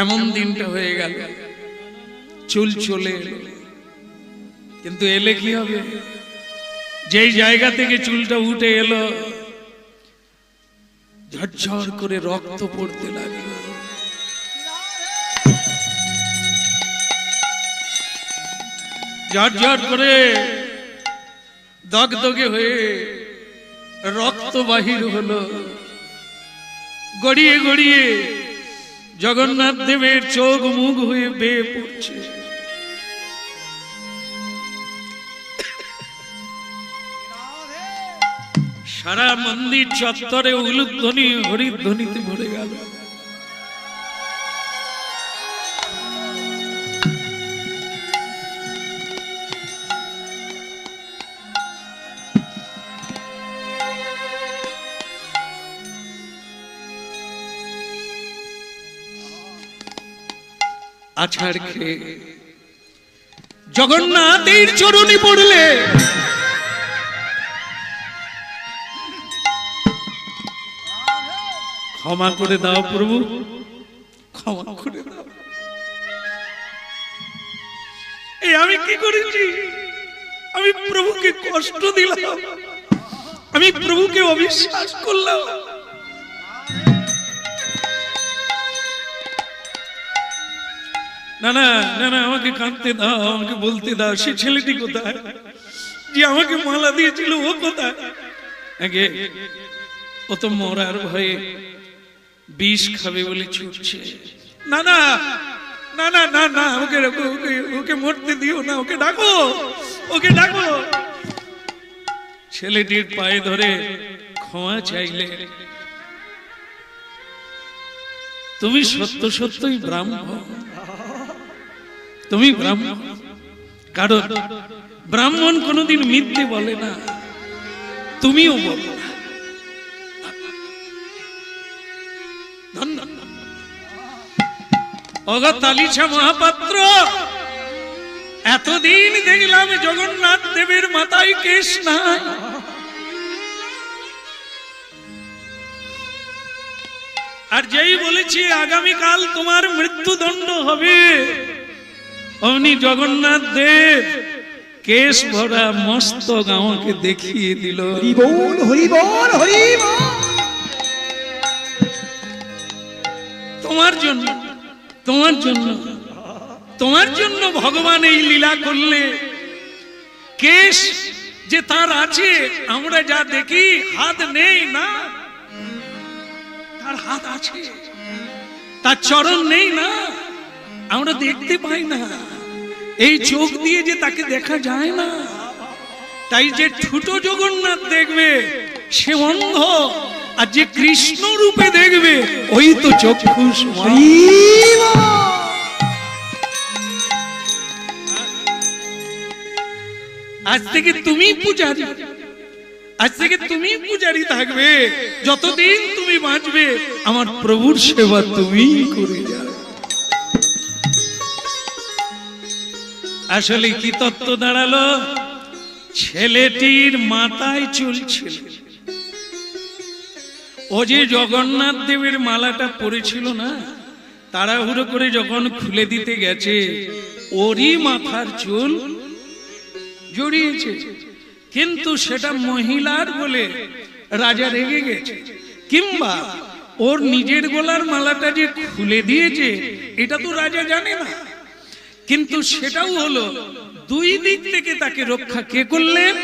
Speaker 1: এমন দিনটা হয়ে গেল, চুল চলে এলো। কিন্তু এলে কি হবে? যেই জায়গা থেকে চুলটা উঠে এলো, ঝরঝর করে রক্ত পড়তে লাগলো। ঝরঝর করে দগদগে হয়ে রক্ত বাহির হলো। গড়িয়ে গড়িয়ে জগন্নাথ দেবের চোখ মুখ হয়ে বেয়ে পড়ছে। সারা মন্দির চত্বরে উলুধ্বনি হরিধ্বনিতে ভরে গেল। আছাড় খেয়ে জগন্নাথের চরণে পড়লে ক্ষমা করে দাও প্রভু, ক্ষমা করে দাও। এই আমি কি করেছি? আমি প্রভুকে কষ্ট দিলাম, আমি প্রভুকে অবিশ্বাস করলাম। না না না না, আমাকে কাঁদতে দাও, আমাকে বলতে দাও সে ছেলেটি কোথায়, যে আমাকে মালা দিয়েছিল ও কোথায়? আগে ও তো মরার ভয়ে বিষ খাবে বলে ছুটছে। না না না না না না, ওকে ওকে মরতে দিও না, ওকে ডাকো, ওকে ডাকো। ছেলেটির পায়ে ধরে ক্ষমা চাইলে, তুমি সত্য সত্যই ব্রাহ্মণ, তুমি ব্রাহ্মণ। কারণ ব্রাহ্মণ কোনোদিন মিথ্যে বলে না, তুমিও বলো না। ধন্যবাদ। অগতালিছা মহাপাত্র, এতদিন দেখলাম জগন্নাথ দেবের মাথায় কেশ নাই, আর যেই বলেছি আগামীকাল তোমার মৃত্যুদণ্ড হবে, অমনি জগন্নাথ দেব কেশ ভরা মস্তক আমাকে দেখিয়ে দিল।
Speaker 2: হরি বল, হরি বল, হরি বল।
Speaker 1: তোমার জন্য, তোমার জন্য, তোমার জন্য ভগবান এই লীলা করলে। কেশ যে তার আছে, আমরা যা দেখি হাত নেই না, তার হাত আছে, তার চরণ নেই না, আমরা দেখতে পাই না, এই চোখ দিয়ে যে তাকে দেখা যায় না। তাই যে ঠুটো জগন্নাথ দেখবে সে অন্ধ, আর যে কৃষ্ণ রূপে দেখবে ওই তো চক্ষুষ। আজ থেকে তুমি পূজারি, আজ থেকে তুমি পূজারি থাকবে, যতদিন তুমি বাঁচবে আমার প্রভুর সেবা তুমি করে যাবে। আসলে কি তত্ত্ব দাঁড়ালো? ছেলেটির মাথায় চুল ছিল, ও যে জগন্নাথ দেবের মালাটা পরেছিল না, তাড়াহুড়ো করে যখন খুলে দিতে গেছে ওরই মাথার চুল জড়িয়েছে, কিন্তু সেটা মহিলার বলে রাজা রেগে গেছে, কিংবা ওর নিজের গলার মালাটা যে খুলে দিয়েছে এটা তো রাজা জানে না, কিন্তু সেটাও হলো। দুই দিক থেকে তাকে রক্ষা কে করলেন?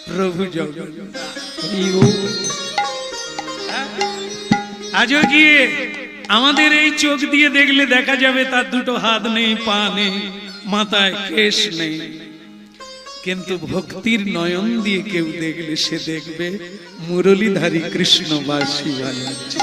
Speaker 1: প্রভু জগন্নাথ। আজও গিয়ে আমাদের এই চোখ দিয়ে দেখলে দেখা যাবে তার দুটো হাত নেই, পা নেই, মাথায় কেশ নেই, কিন্তু ভক্তির নয়ন দিয়ে কেউ দেখলে সে দেখবে মুরলীধারী কৃষ্ণবাসী বাজাচ্ছে।